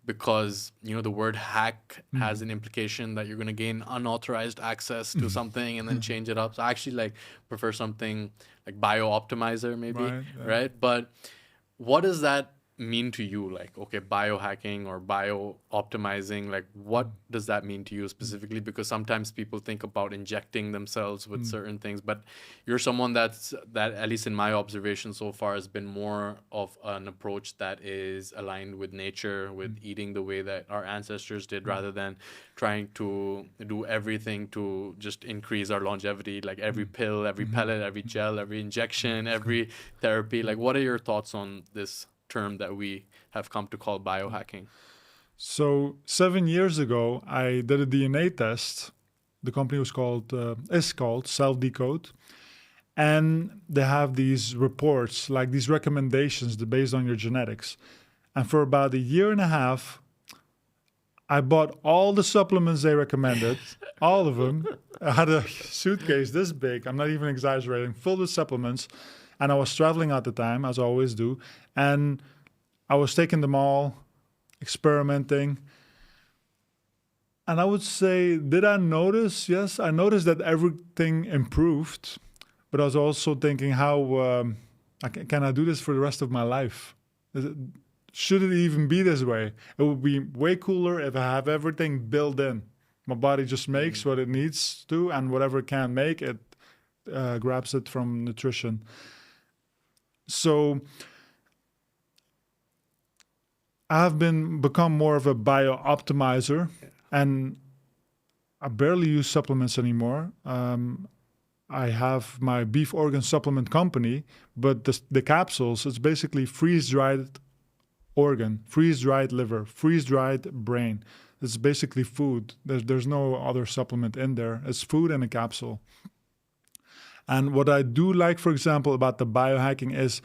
because, the word hack has an implication that you're going to gain unauthorized access to something and then change it up. So I actually prefer something like bio-optimizer maybe, right? But what does that mean to you? Like, okay, biohacking or bio-optimizing, like what does that mean to you specifically? Because sometimes people think about injecting themselves with certain things, but you're someone that at least in my observation so far has been more of an approach that is aligned with nature, with eating the way that our ancestors did, rather than trying to do everything to just increase our longevity, like every pill, every pellet, every gel, every injection, every therapy. Like, what are your thoughts on this term that we have come to call biohacking? So 7 years ago, I did a DNA test. The company is called Self Decode, and they have these reports, like these recommendations based on your genetics. And for about a year and a half, I bought all the supplements they recommended, all of them. I had a suitcase this big, I'm not even exaggerating, full of supplements. And I was traveling at the time, as I always do. And I was taking them all, experimenting. And I would say, did I notice? Yes, I noticed that everything improved. But I was also thinking, how can I do this for the rest of my life? Should it even be this way? It would be way cooler if I have everything built in. My body just makes what it needs to, and whatever it can make, it grabs it from nutrition. So I have become more of a bio-optimizer, and I barely use supplements anymore. I have my beef organ supplement company, but the capsules, it's basically freeze-dried organ, freeze-dried liver, freeze-dried brain. It's basically food. There's no other supplement in there. It's food in a capsule. And what I do like, for example, about the biohacking is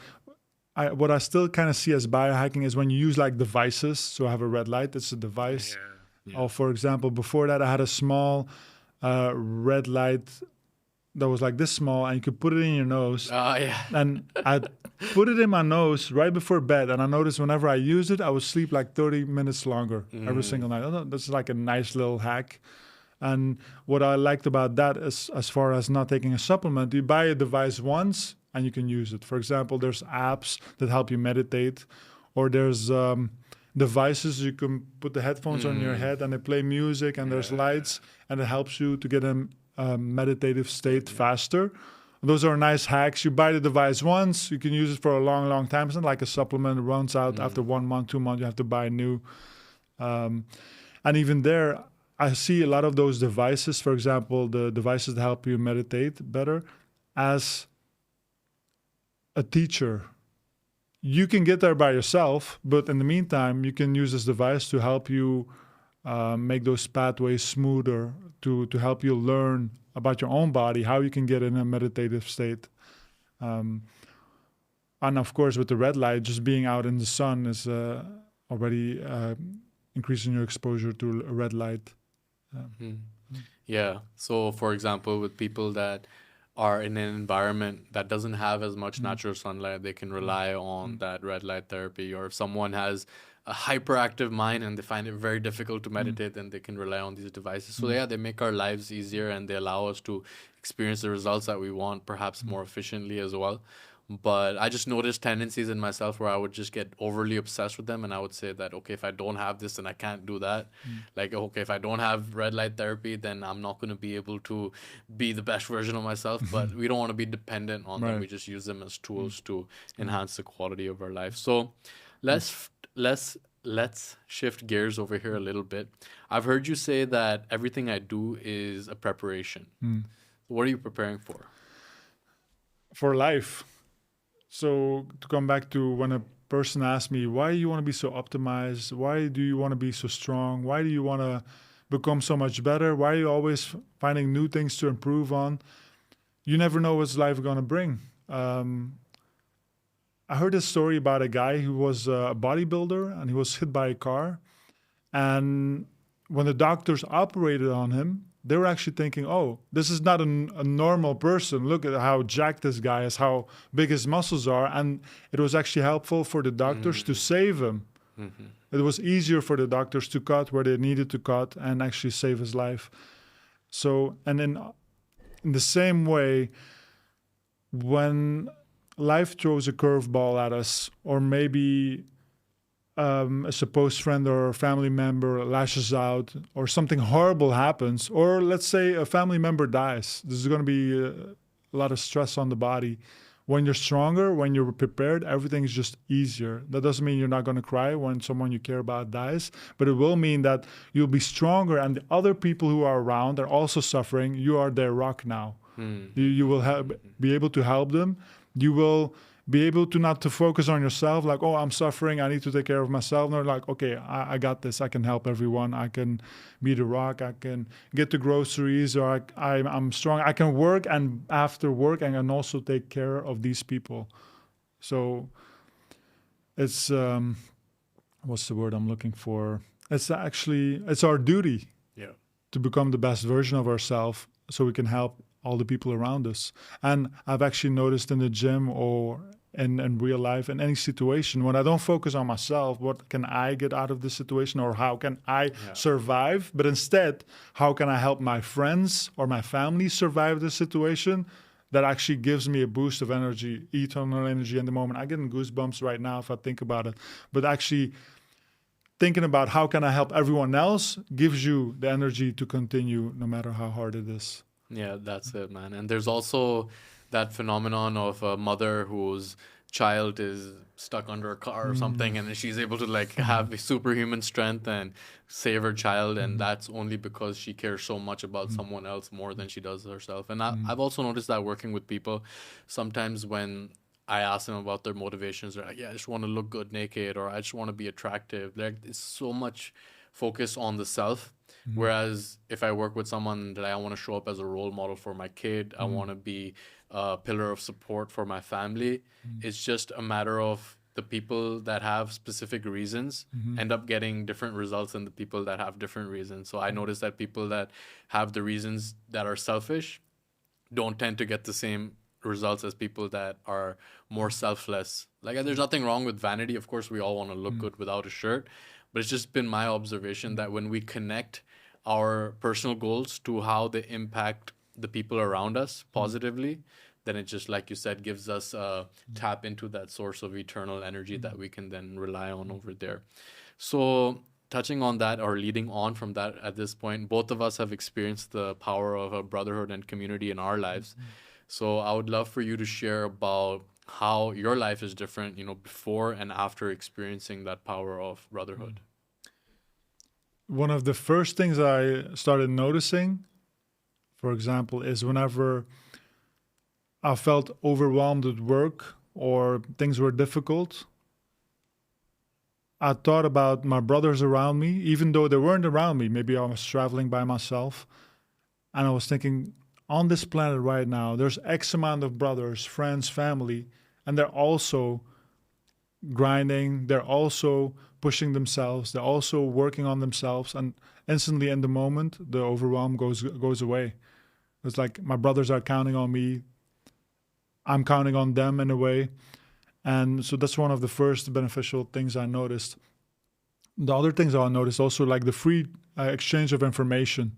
what I still kind of see as biohacking is when you use like devices. So I have a red light, it's a device. Yeah. Or for example, before that, I had a small red light that was like this small, and you could put it in your nose. Yeah. And I put it in my nose right before bed, and I noticed whenever I use it, I would sleep like 30 minutes longer every single night. That's like a nice little hack. And what I liked about that is, as far as not taking a supplement, you buy a device once and you can use it. For example, there's apps that help you meditate, or there's devices you can put the headphones on your head and they play music, and there's lights, and it helps you to get in a meditative state faster. Those are nice hacks. You buy the device once, you can use it for a long, long time. It's not like a supplement runs out after 1 month, 2 months, you have to buy new. And even there, I see a lot of those devices, for example, the devices that help you meditate better, as a teacher. You can get there by yourself, but in the meantime, you can use this device to help you make those pathways smoother, to help you learn about your own body, how you can get in a meditative state. And of course, with the red light, just being out in the sun is already increasing your exposure to a red light. Yeah. So, for example, with people that are in an environment that doesn't have as much natural sunlight, they can rely on that red light therapy. Or if someone has a hyperactive mind and they find it very difficult to meditate, then they can rely on these devices. So yeah, they make our lives easier and they allow us to experience the results that we want, perhaps more efficiently as well. But I just noticed tendencies in myself where I would just get overly obsessed with them, and I would say that, okay, if I don't have this, then I can't do that. Like, okay, if I don't have red light therapy, then I'm not going to be able to be the best version of myself. But we don't want to be dependent on them. We just use them as tools to enhance the quality of our life. So let's shift gears over here a little bit. I've heard you say that everything I do is a preparation. What are you preparing for? For life. So to come back to when a person asks me, why do you want to be so optimized? Why do you want to be so strong? Why do you want to become so much better? Why are you always finding new things to improve on? You never know what's life going to bring. I heard a story about a guy who was a bodybuilder and he was hit by a car. And when the doctors operated on him, they were actually thinking, oh, this is not a normal person. Look at how jacked this guy is, how big his muscles are. And it was actually helpful for the doctors to save him. It was easier for the doctors to cut where they needed to cut and actually save his life. So, and in the same way, when life throws a curveball at us, or maybe a supposed friend or family member lashes out, or something horrible happens, or let's say a family member dies, there's going to be a lot of stress on the body. When you're stronger, when you're prepared, everything is just easier. That doesn't mean you're not going to cry when someone you care about dies, but it will mean that you'll be stronger, and the other people who are around are also suffering. You are their rock now. You will be able to help them. You will be able to not to focus on yourself, like, oh, I'm suffering, I need to take care of myself. No, like, okay, I got this. I can help everyone. I can be the rock. I can get the groceries, or I'm strong. I can work, and after work, I can also take care of these people. So it's, what's the word I'm looking for? It's our duty to become the best version of ourselves so we can help all the people around us. And I've actually noticed in the gym or in real life, in any situation, when I don't focus on myself, what can I get out of this situation, or how can I survive? But instead, how can I help my friends or my family survive this situation? That actually gives me a boost of energy, eternal energy in the moment. I get goosebumps right now if I think about it. But actually thinking about how can I help everyone else gives you the energy to continue no matter how hard it is. Yeah, that's it, man. And there's also that phenomenon of a mother who's child is stuck under a car or something, and then she's able to like have a superhuman strength and save her child, and that's only because she cares so much about someone else more than she does herself. And I've also noticed that working with people, sometimes when I ask them about their motivations, they're like, yeah, I just want to look good naked, or I just want to be attractive. Like, it's so much focus on the self. Whereas if I work with someone that I want to show up as a role model for my kid, I want to be a pillar of support for my family, it's just a matter of the people that have specific reasons end up getting different results than the people that have different reasons. So I notice that people that have the reasons that are selfish don't tend to get the same results as people that are more selfless. Like, there's nothing wrong with vanity. Of course, we all want to look good without a shirt, but it's just been my observation that when we connect our personal goals to how they impact the people around us positively, then it just, like you said, gives us a tap into that source of eternal energy that we can then rely on over there. So touching on that, or leading on from that, at this point, both of us have experienced the power of a brotherhood and community in our lives. So I would love for you to share about how your life is different, before and after experiencing that power of brotherhood. One of the first things I started noticing, for example, is whenever I felt overwhelmed with work or things were difficult, I thought about my brothers around me, even though they weren't around me. Maybe I was traveling by myself, and I was thinking, on this planet right now, there's X amount of brothers, friends, family, and they're also grinding, they're also pushing themselves, they're also working on themselves, and instantly in the moment, the overwhelm goes away. It's like my brothers are counting on me, I'm counting on them in a way. And so that's one of the first beneficial things I noticed. The other things I noticed also, like the free exchange of information,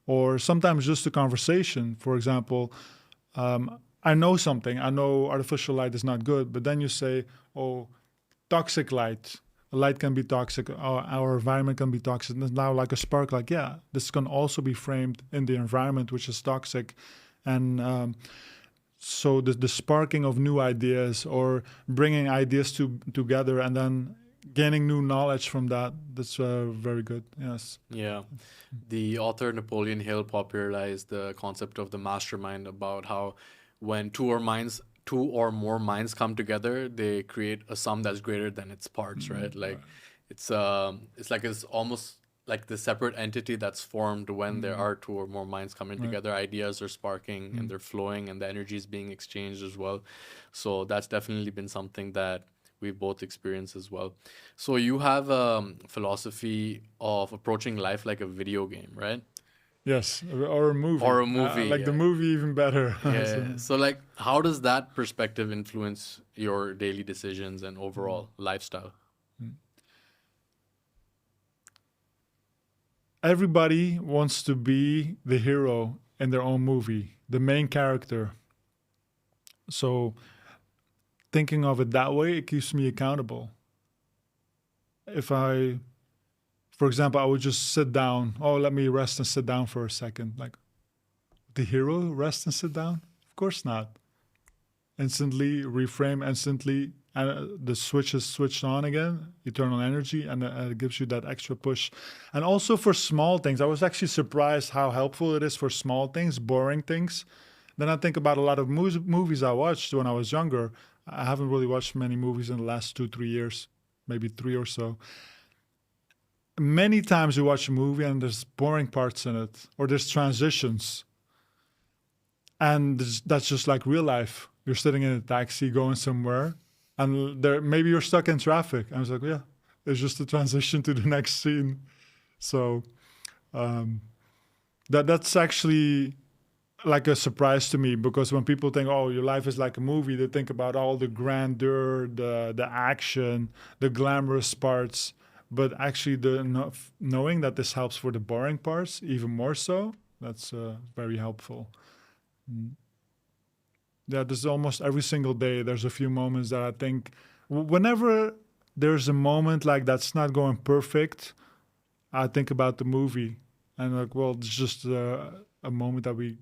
or sometimes just a conversation. For example, I know something. I know artificial light is not good, but then you say, oh, toxic light. Light can be toxic. Our environment can be toxic. And it's now like a spark, like, yeah, this can also be framed in the environment, which is toxic. And so the sparking of new ideas, or bringing ideas together and then gaining new knowledge from that, that's very good. Yes. Yeah. The author Napoleon Hill popularized the concept of the mastermind, about how when two or more minds come together, they create a sum that's greater than its parts, right? Like, it's like it's almost like the separate entity that's formed when there are two or more minds coming together. Ideas are sparking and they're flowing, and the energy is being exchanged as well. So that's definitely been something that we've both experienced as well. So you have a philosophy of approaching life like a video game, right? Yes, or a movie. Or a movie, like the yeah. movie, even better. Yeah. So like, how does that perspective influence your daily decisions and overall lifestyle? Everybody wants to be the hero in their own movie, the main character. So thinking of it that way, it keeps me accountable. If I, for example, I would just sit down. Oh, let me rest and sit down for a second. Like, the hero rest and sit down? Of course not. Instantly reframe, instantly, and the switch is switched on again, eternal energy, and it gives you that extra push. And also for small things, I was actually surprised how helpful it is for small things, boring things. Then I think about a lot of movies I watched when I was younger. I haven't really watched many movies in the last 2-3 years, maybe 3 or so. Many times you watch a movie and there's boring parts in it, or there's transitions. And that's just like real life. You're sitting in a taxi going somewhere, and maybe you're stuck in traffic. I was like, yeah, it's just a transition to the next scene. So that's actually like a surprise to me, because when people think, oh, your life is like a movie, they think about all the grandeur, the action, the glamorous parts. But actually, knowing that this helps for the boring parts even more so, that's very helpful. Yeah, there's almost every single day, there's a few moments that I think, whenever there's a moment like that's not going perfect, I think about the movie. And like, well, it's just a moment that we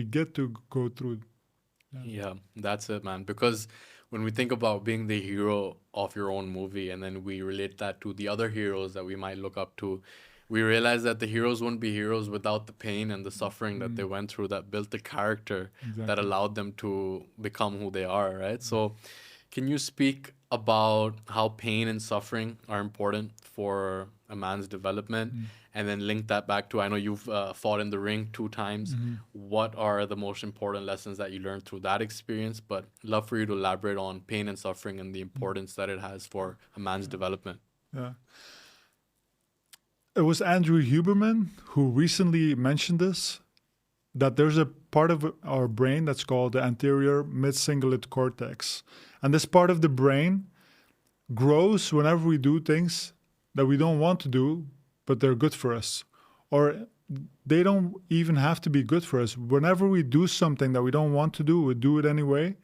get to go through. Yeah, that's it, man. Because when we think about being the hero of your own movie and then we relate that to the other heroes that we might look up to, we realize that the heroes wouldn't be heroes without the pain and the suffering that they went through that built the character that Exactly. allowed them to become who they are, right? So, can you speak about how pain and suffering are important for a man's development? And then link that back to, I know you've fought in the ring 2 times. What are the most important lessons that you learned through that experience? But love for you to elaborate on pain and suffering and the importance that it has for a man's development. Yeah. It was Andrew Huberman who recently mentioned this, that there's a part of our brain that's called the anterior mid-cingulate cortex. And this part of the brain grows whenever we do things that we don't want to do, but they're good for us. Or they don't even have to be good for us. Whenever we do something that we don't want to do, we do it anyway,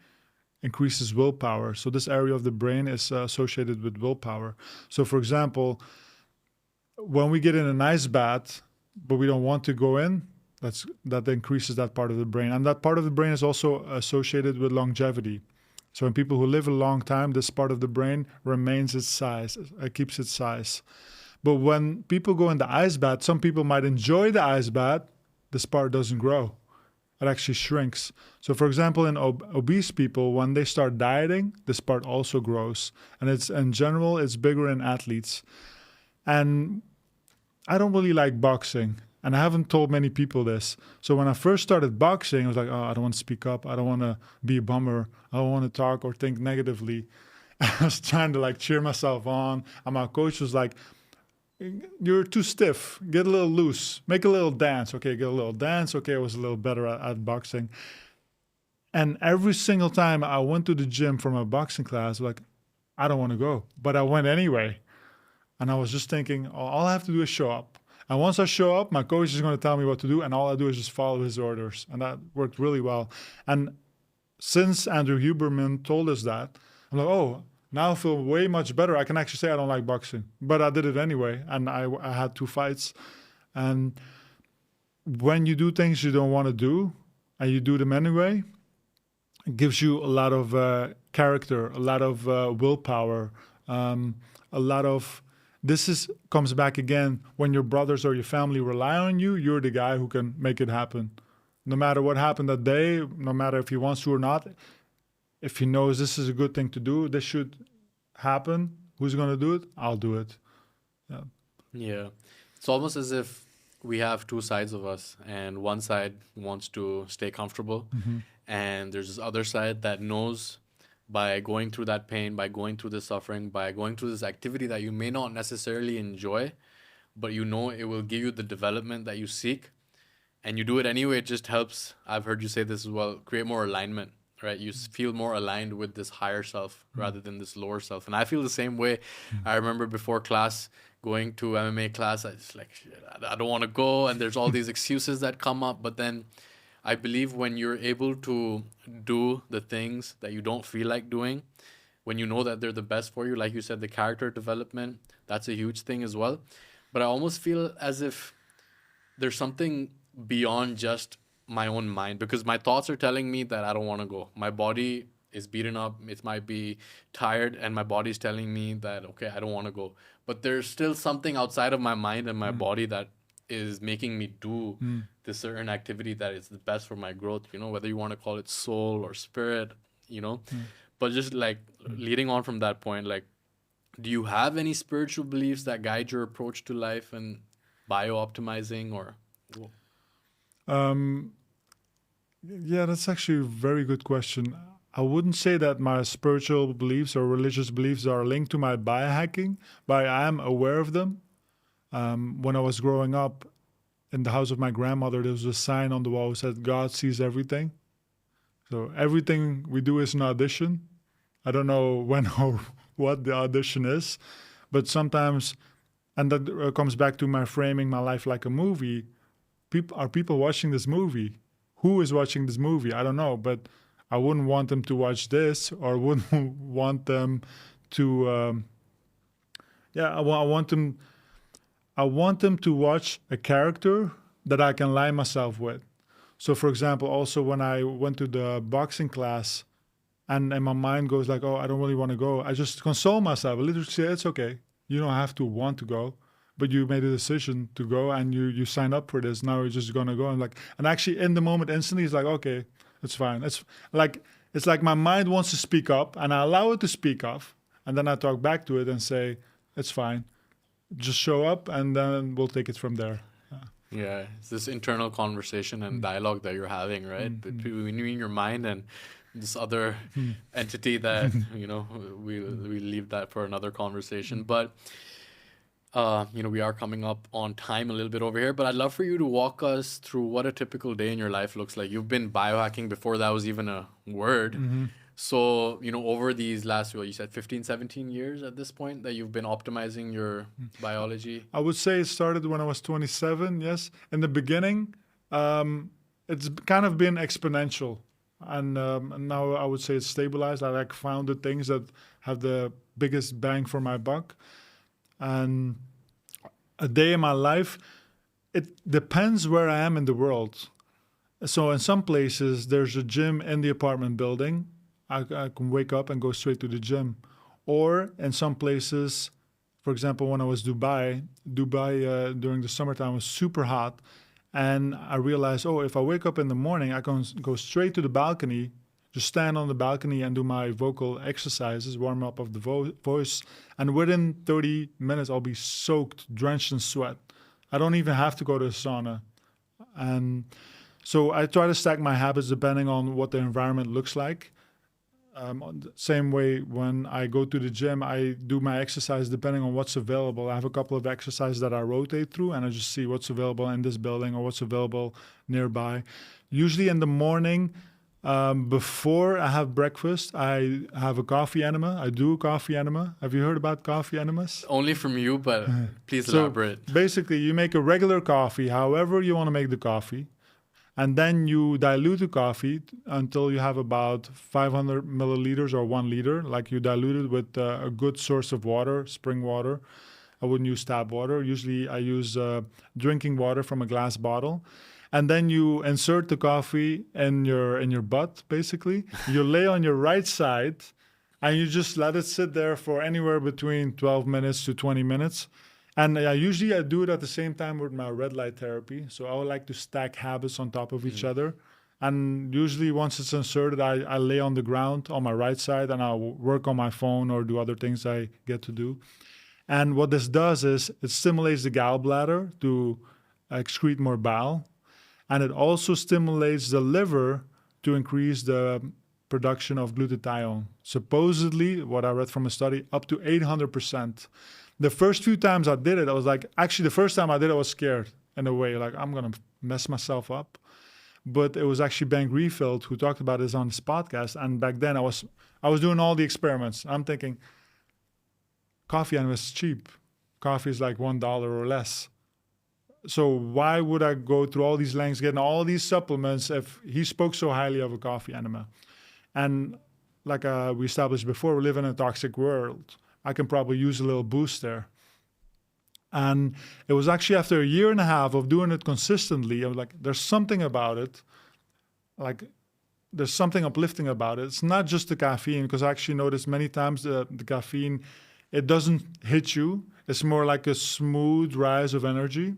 increases willpower. So this area of the brain is associated with willpower. So for example, when we get in an ice bath, but we don't want to go in, that increases that part of the brain. And that part of the brain is also associated with longevity. So in people who live a long time, this part of the brain remains its size, keeps its size. But when people go in the ice bath, some people might enjoy the ice bath, this part doesn't grow. It actually shrinks. So for example, in obese people, when they start dieting, this part also grows. And it's in general, it's bigger in athletes. And I don't really like boxing. And I haven't told many people this. So when I first started boxing, I was like, oh, I don't want to speak up. I don't want to be a bummer. I don't want to talk or think negatively. I was trying to like cheer myself on. And my coach was like, you're too stiff. Get a little loose. Make a little dance. Okay, get a little dance. Okay, I was a little better at boxing. And every single time I went to the gym for my boxing class, like, I don't want to go. But I went anyway. And I was just thinking, oh, all I have to do is show up. And once I show up, my coach is going to tell me what to do, and all I do is just follow his orders. And that worked really well. And since Andrew Huberman told us that, I'm like, oh, now I feel way much better. I can actually say I don't like boxing. But I did it anyway, and I had 2 fights. And when you do things you don't want to do, and you do them anyway, it gives you a lot of character, a lot of willpower, a lot of... comes back again when your brothers or your family rely on you, you're the guy who can make it happen. No matter what happened that day, no matter if he wants to or not, if he knows this is a good thing to do, this should happen, who's going to do it? I'll do it. Yeah. Yeah. It's almost as if we have 2 sides of us, and one side wants to stay comfortable, and there's this other side that knows by going through that pain, by going through this suffering, by going through this activity that you may not necessarily enjoy, but you know it will give you the development that you seek, and you do it anyway. It just helps, I've heard you say this as well, create more alignment, right? You feel more aligned with this higher self rather than this lower self. And I feel the same way. I remember before class, going to MMA class, I just like, shit, I don't want to go. And there's all these excuses that come up. But then I believe when you're able to do the things that you don't feel like doing, when you know that they're the best for you, like you said, the character development, that's a huge thing as well. But I almost feel as if there's something beyond just my own mind, because my thoughts are telling me that I don't want to go. My body is beaten up. It might be tired, and my body's telling me that, okay, I don't want to go. But there's still something outside of my mind and my body that is making me do this certain activity that is the best for my growth, you know, whether you want to call it soul or spirit, you know. But just like leading on from that point, like, do you have any spiritual beliefs that guide your approach to life and bio-optimizing or... Yeah, that's actually a very good question. I wouldn't say that my spiritual beliefs or religious beliefs are linked to my biohacking, but I am aware of them. When I was growing up in the house of my grandmother, there was a sign on the wall that said, God sees everything. So everything we do is an audition. I don't know when or what the audition is, but sometimes, and that comes back to my framing my life like a movie. Are people watching this movie? Who is watching this movie? I don't know, but I wouldn't want them to watch this, or wouldn't want them to. I want them. I want them to watch a character that I can align myself with. So, for example, also when I went to the boxing class and my mind goes like, oh, I don't really want to go, I just console myself. I literally say, it's okay. You don't have to want to go, but you made a decision to go and you signed up for this. Now you're just going to go. And actually in the moment, instantly, it's like, okay, it's fine. It's like my mind wants to speak up and I allow it to speak up. And then I talk back to it and say, it's fine. Just show up and then we'll take it from there. Yeah, it's this internal conversation and dialogue that you're having, right? Between you and your mind and this other entity that, we leave that for another conversation. But, we are coming up on time a little bit over here, but I'd love for you to walk us through what a typical day in your life looks like. You've been biohacking before that was even a word. So, over these last, you said 15, 17 years at this point that you've been optimizing your biology? I would say it started when I was 27, yes. In the beginning, it's kind of been exponential. And now I would say it's stabilized. I found the things that have the biggest bang for my buck. And a day in my life, it depends where I am in the world. So in some places, there's a gym in the apartment building. I can wake up and go straight to the gym. Or in some places, for example, when I was Dubai during the summertime was super hot. And I realized, if I wake up in the morning, I can go straight to the balcony, just stand on the balcony and do my vocal exercises, warm up of the voice. And within 30 minutes, I'll be soaked, drenched in sweat. I don't even have to go to a sauna. And so I try to stack my habits depending on what the environment looks like. Same way when I go to the gym, I do my exercise depending on what's available. I have a couple of exercises that I rotate through and I just see what's available in this building or what's available nearby. Usually in the morning, before I have breakfast, I have a coffee enema. I do a coffee enema. Have you heard about coffee enemas? Only from you, but please elaborate. So basically, you make a regular coffee, however you want to make the coffee. And then you dilute the coffee until you have about 500 milliliters or 1 liter. Like you dilute it with a good source of water, spring water. I wouldn't use tap water. Usually I use drinking water from a glass bottle. And then you insert the coffee in your butt, basically. You lay on your right side and you just let it sit there for anywhere between 12 minutes to 20 minutes. And usually I do it at the same time with my red light therapy. So I would like to stack habits on top of each other. And usually once it's inserted, I lay on the ground on my right side and I'll work on my phone or do other things I get to do. And what this does is it stimulates the gallbladder to excrete more bile. And it also stimulates the liver to increase the production of glutathione. Supposedly, what I read from a study, up to 800%. The first few times I did it, I was like, actually the first time I did it, I was scared in a way, like I'm going to mess myself up. But it was actually Ben Greenfield who talked about this on his podcast. And back then I was doing all the experiments. I'm thinking, coffee is cheap. Coffee is like $1 or less. So why would I go through all these lengths, getting all these supplements if he spoke so highly of a coffee enema? And like we established before, we live in a toxic world. I can probably use a little boost there. And it was actually after a year and a half of doing it consistently, I was like, there's something about it. Like, there's something uplifting about it. It's not just the caffeine, because I actually noticed many times the caffeine, it doesn't hit you. It's more like a smooth rise of energy.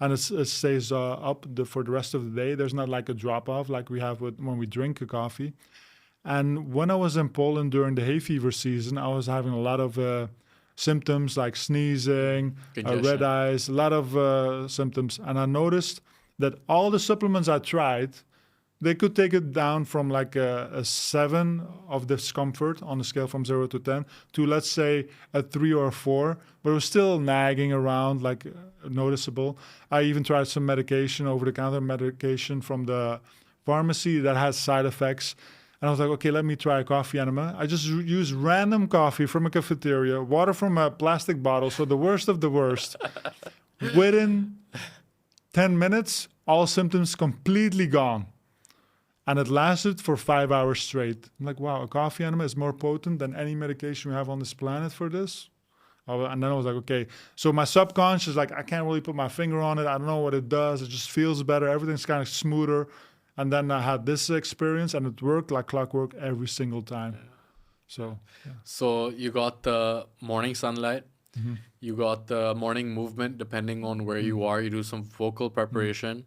And it stays up for the rest of the day. There's not like a drop-off like we have when we drink a coffee. And when I was in Poland during the hay fever season, I was having a lot of symptoms like sneezing, red eyes, a lot of symptoms. And I noticed that all the supplements I tried, they could take it down from like a 7 of discomfort on a scale from 0 to 10 to, let's say, a 3 or a 4. But it was still nagging around, like noticeable. I even tried some medication, over-the-counter medication from the pharmacy that has side effects. And I was like, okay, let me try a coffee enema. I just used random coffee from a cafeteria, water from a plastic bottle, so the worst of the worst. Within 10 minutes, all symptoms completely gone. And it lasted for 5 hours straight. I'm like, wow, a coffee enema is more potent than any medication we have on this planet for this. And then I was like, okay. So my subconscious, like, I can't really put my finger on it. I don't know what it does. It just feels better. Everything's kind of smoother. And then I had this experience, and it worked like clockwork every single time. So, So you got the morning sunlight, mm-hmm. you got the morning movement, depending on where you are. You do some vocal preparation,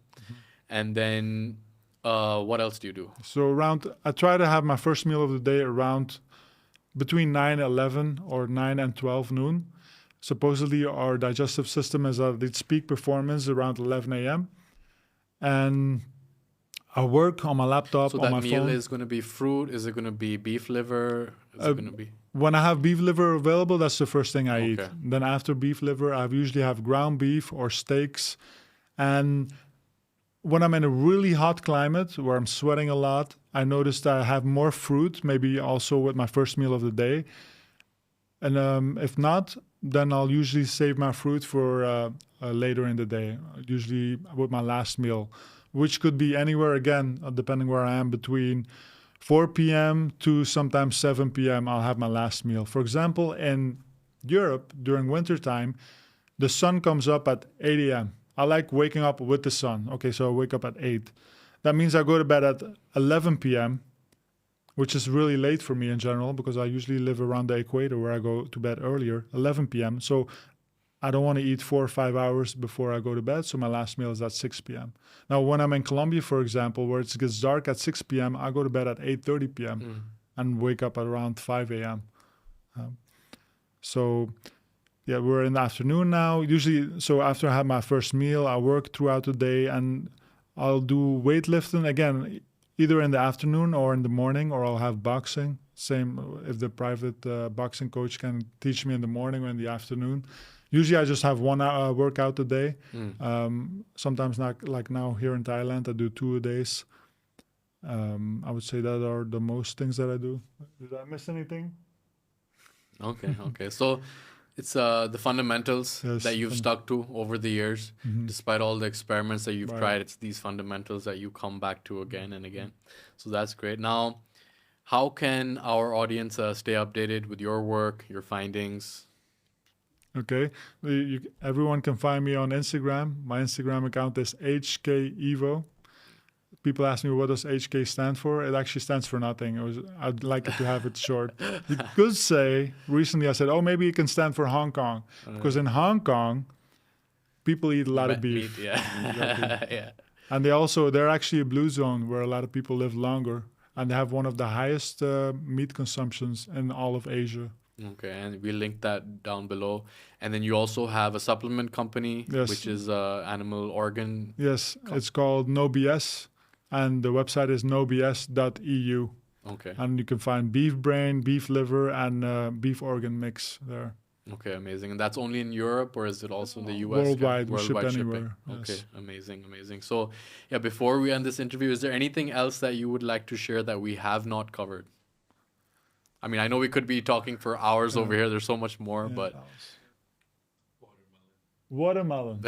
and then what else do you do? So I try to have my first meal of the day around between 9 and 11 or 9 and 12 noon. Supposedly our digestive system is at its peak performance around 11 a.m. And I work on my laptop, So on my that meal phone. is going to be fruit? Is it going to be beef liver? Is it going to be... When I have beef liver available, that's the first thing I eat. Okay. Then after beef liver, I usually have ground beef or steaks. And when I'm in a really hot climate where I'm sweating a lot, I notice that I have more fruit, maybe also with my first meal of the day. And if not, then I'll usually save my fruit for later in the day, usually with my last meal, which could be anywhere, again, depending where I am, between 4 p.m. to sometimes 7 p.m. I'll have my last meal. For example, in Europe, during wintertime, the sun comes up at 8 a.m. I like waking up with the sun. Okay, so I wake up at 8. That means I go to bed at 11 p.m., which is really late for me in general because I usually live around the equator where I go to bed earlier, 11 p.m. So I don't want to eat 4 or 5 hours before I go to bed. So my last meal is at 6 p.m. Now, when I'm in Colombia, for example, where it gets dark at 6 p.m., I go to bed at 8:30 p.m. And wake up at around 5 a.m. So yeah, we're in the afternoon now. Usually, so after I have my first meal, I work throughout the day and I'll do weightlifting again, either in the afternoon or in the morning, or I'll have boxing. Same if the private boxing coach can teach me in the morning or in the afternoon. Usually I just have 1 hour workout a day. Sometimes not, like now here in Thailand, I do 2 a days. I would say that are the most things that I do. Did I miss anything? Okay. So it's the fundamentals that you've stuck to over the years, despite all the experiments that you've tried. It's these fundamentals that you come back to again and again. So that's great. Now, how can our audience stay updated with your work, your findings? Okay. Everyone can find me on Instagram. My Instagram account is HKEvo. People ask me, what does HK stand for? It actually stands for nothing. I'd like it to have it short. You could say, recently I said, oh, maybe it can stand for Hong Kong. Because in Hong Kong, people eat a lot of beef. Meat, yeah. Yeah. And they're actually a blue zone where a lot of people live longer. And they have one of the highest meat consumptions in all of Asia. Okay, and we'll link that down below. And then you also have a supplement company, which is animal organ. Yes, it's called No BS. And the website is nobs.eu. Okay. And you can find beef brain, beef liver, and beef organ mix there. Okay, amazing. And that's only in Europe, or is it also the US? Worldwide, we ship shipping? anywhere. Yes. Okay, amazing. So, yeah, before we end this interview, is there anything else that you would like to share that we have not covered? I mean, I know we could be talking for hours over here. There's so much more, but... Watermelon.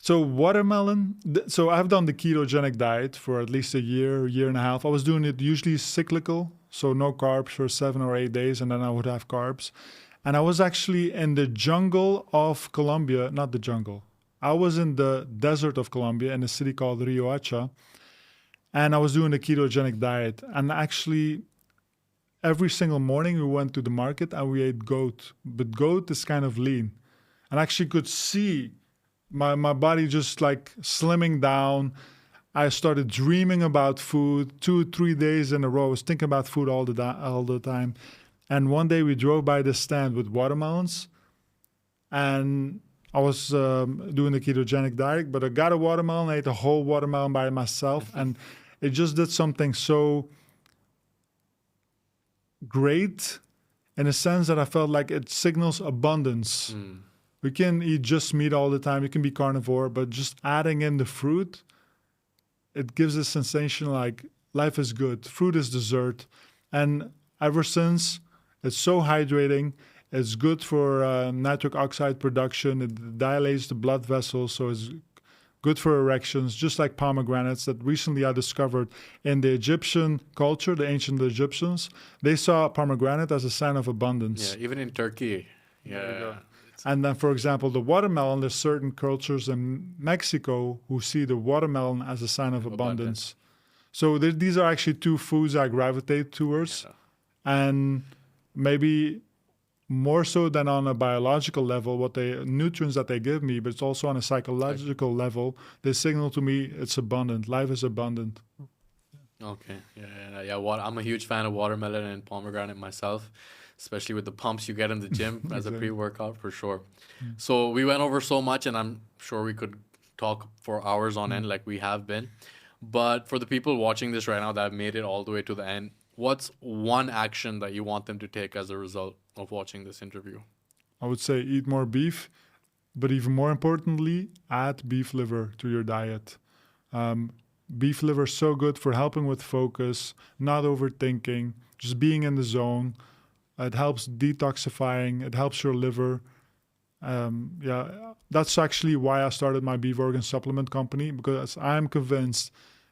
So watermelon, so I've done the ketogenic diet for at least a year and a half. I was doing it usually cyclical, so no carbs for 7 or 8 days, and then I would have carbs. And I was actually in the jungle of Colombia, not the jungle. I was in the desert of Colombia in a city called Riohacha, and I was doing the ketogenic diet. And actually, every single morning we went to the market and we ate goat. But goat is kind of lean. And I actually could see my body just like slimming down. I started dreaming about food 2-3 days in a row. I was thinking about food all the time. And one day we drove by the stand with watermelons. And I was doing the ketogenic diet, but I got a watermelon, I ate a whole watermelon by myself. And it just did something so great in a sense that I felt like it signals abundance. We can eat just meat all the time. You can be carnivore, but just adding in the fruit, it gives a sensation like life is good. Fruit is dessert. And ever since, it's so hydrating. It's good for nitric oxide production. It dilates the blood vessels, so it's good for erections, just like pomegranates that recently I discovered in the Egyptian culture, the ancient Egyptians. They saw pomegranate as a sign of abundance. Yeah, even in Turkey. Yeah. And then, for example, the watermelon, there's certain cultures in Mexico who see the watermelon as a sign of abundance. So these are actually two foods I gravitate towards. Yeah. And maybe more so than on a biological level, what they nutrients that they give me, but it's also on a psychological level, they signal to me it's abundant. Life is abundant. Okay. Yeah. I'm a huge fan of watermelon and pomegranate myself, especially with the pumps you get in the gym as a pre-workout for sure. So we went over so much, and I'm sure we could talk for hours on end like we have been. But for the people watching this right now that have made it all the way to the end, what's one action that you want them to take as a result of watching this interview? I would say eat more beef, but even more importantly, add beef liver to your diet. Beef liver is so good for helping with focus, not overthinking, just being in the zone. It helps detoxifying. It helps your liver. That's actually why I started my beef organ supplement company, because I'm convinced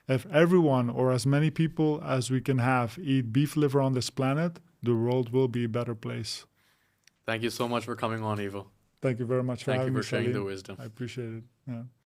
if everyone or as many people as we can have eat beef liver on this planet, the world will be a better place. Thank you so much for coming on, Ivo. Thank you very much for having me. Thank you for sharing the wisdom. I appreciate it. Yeah.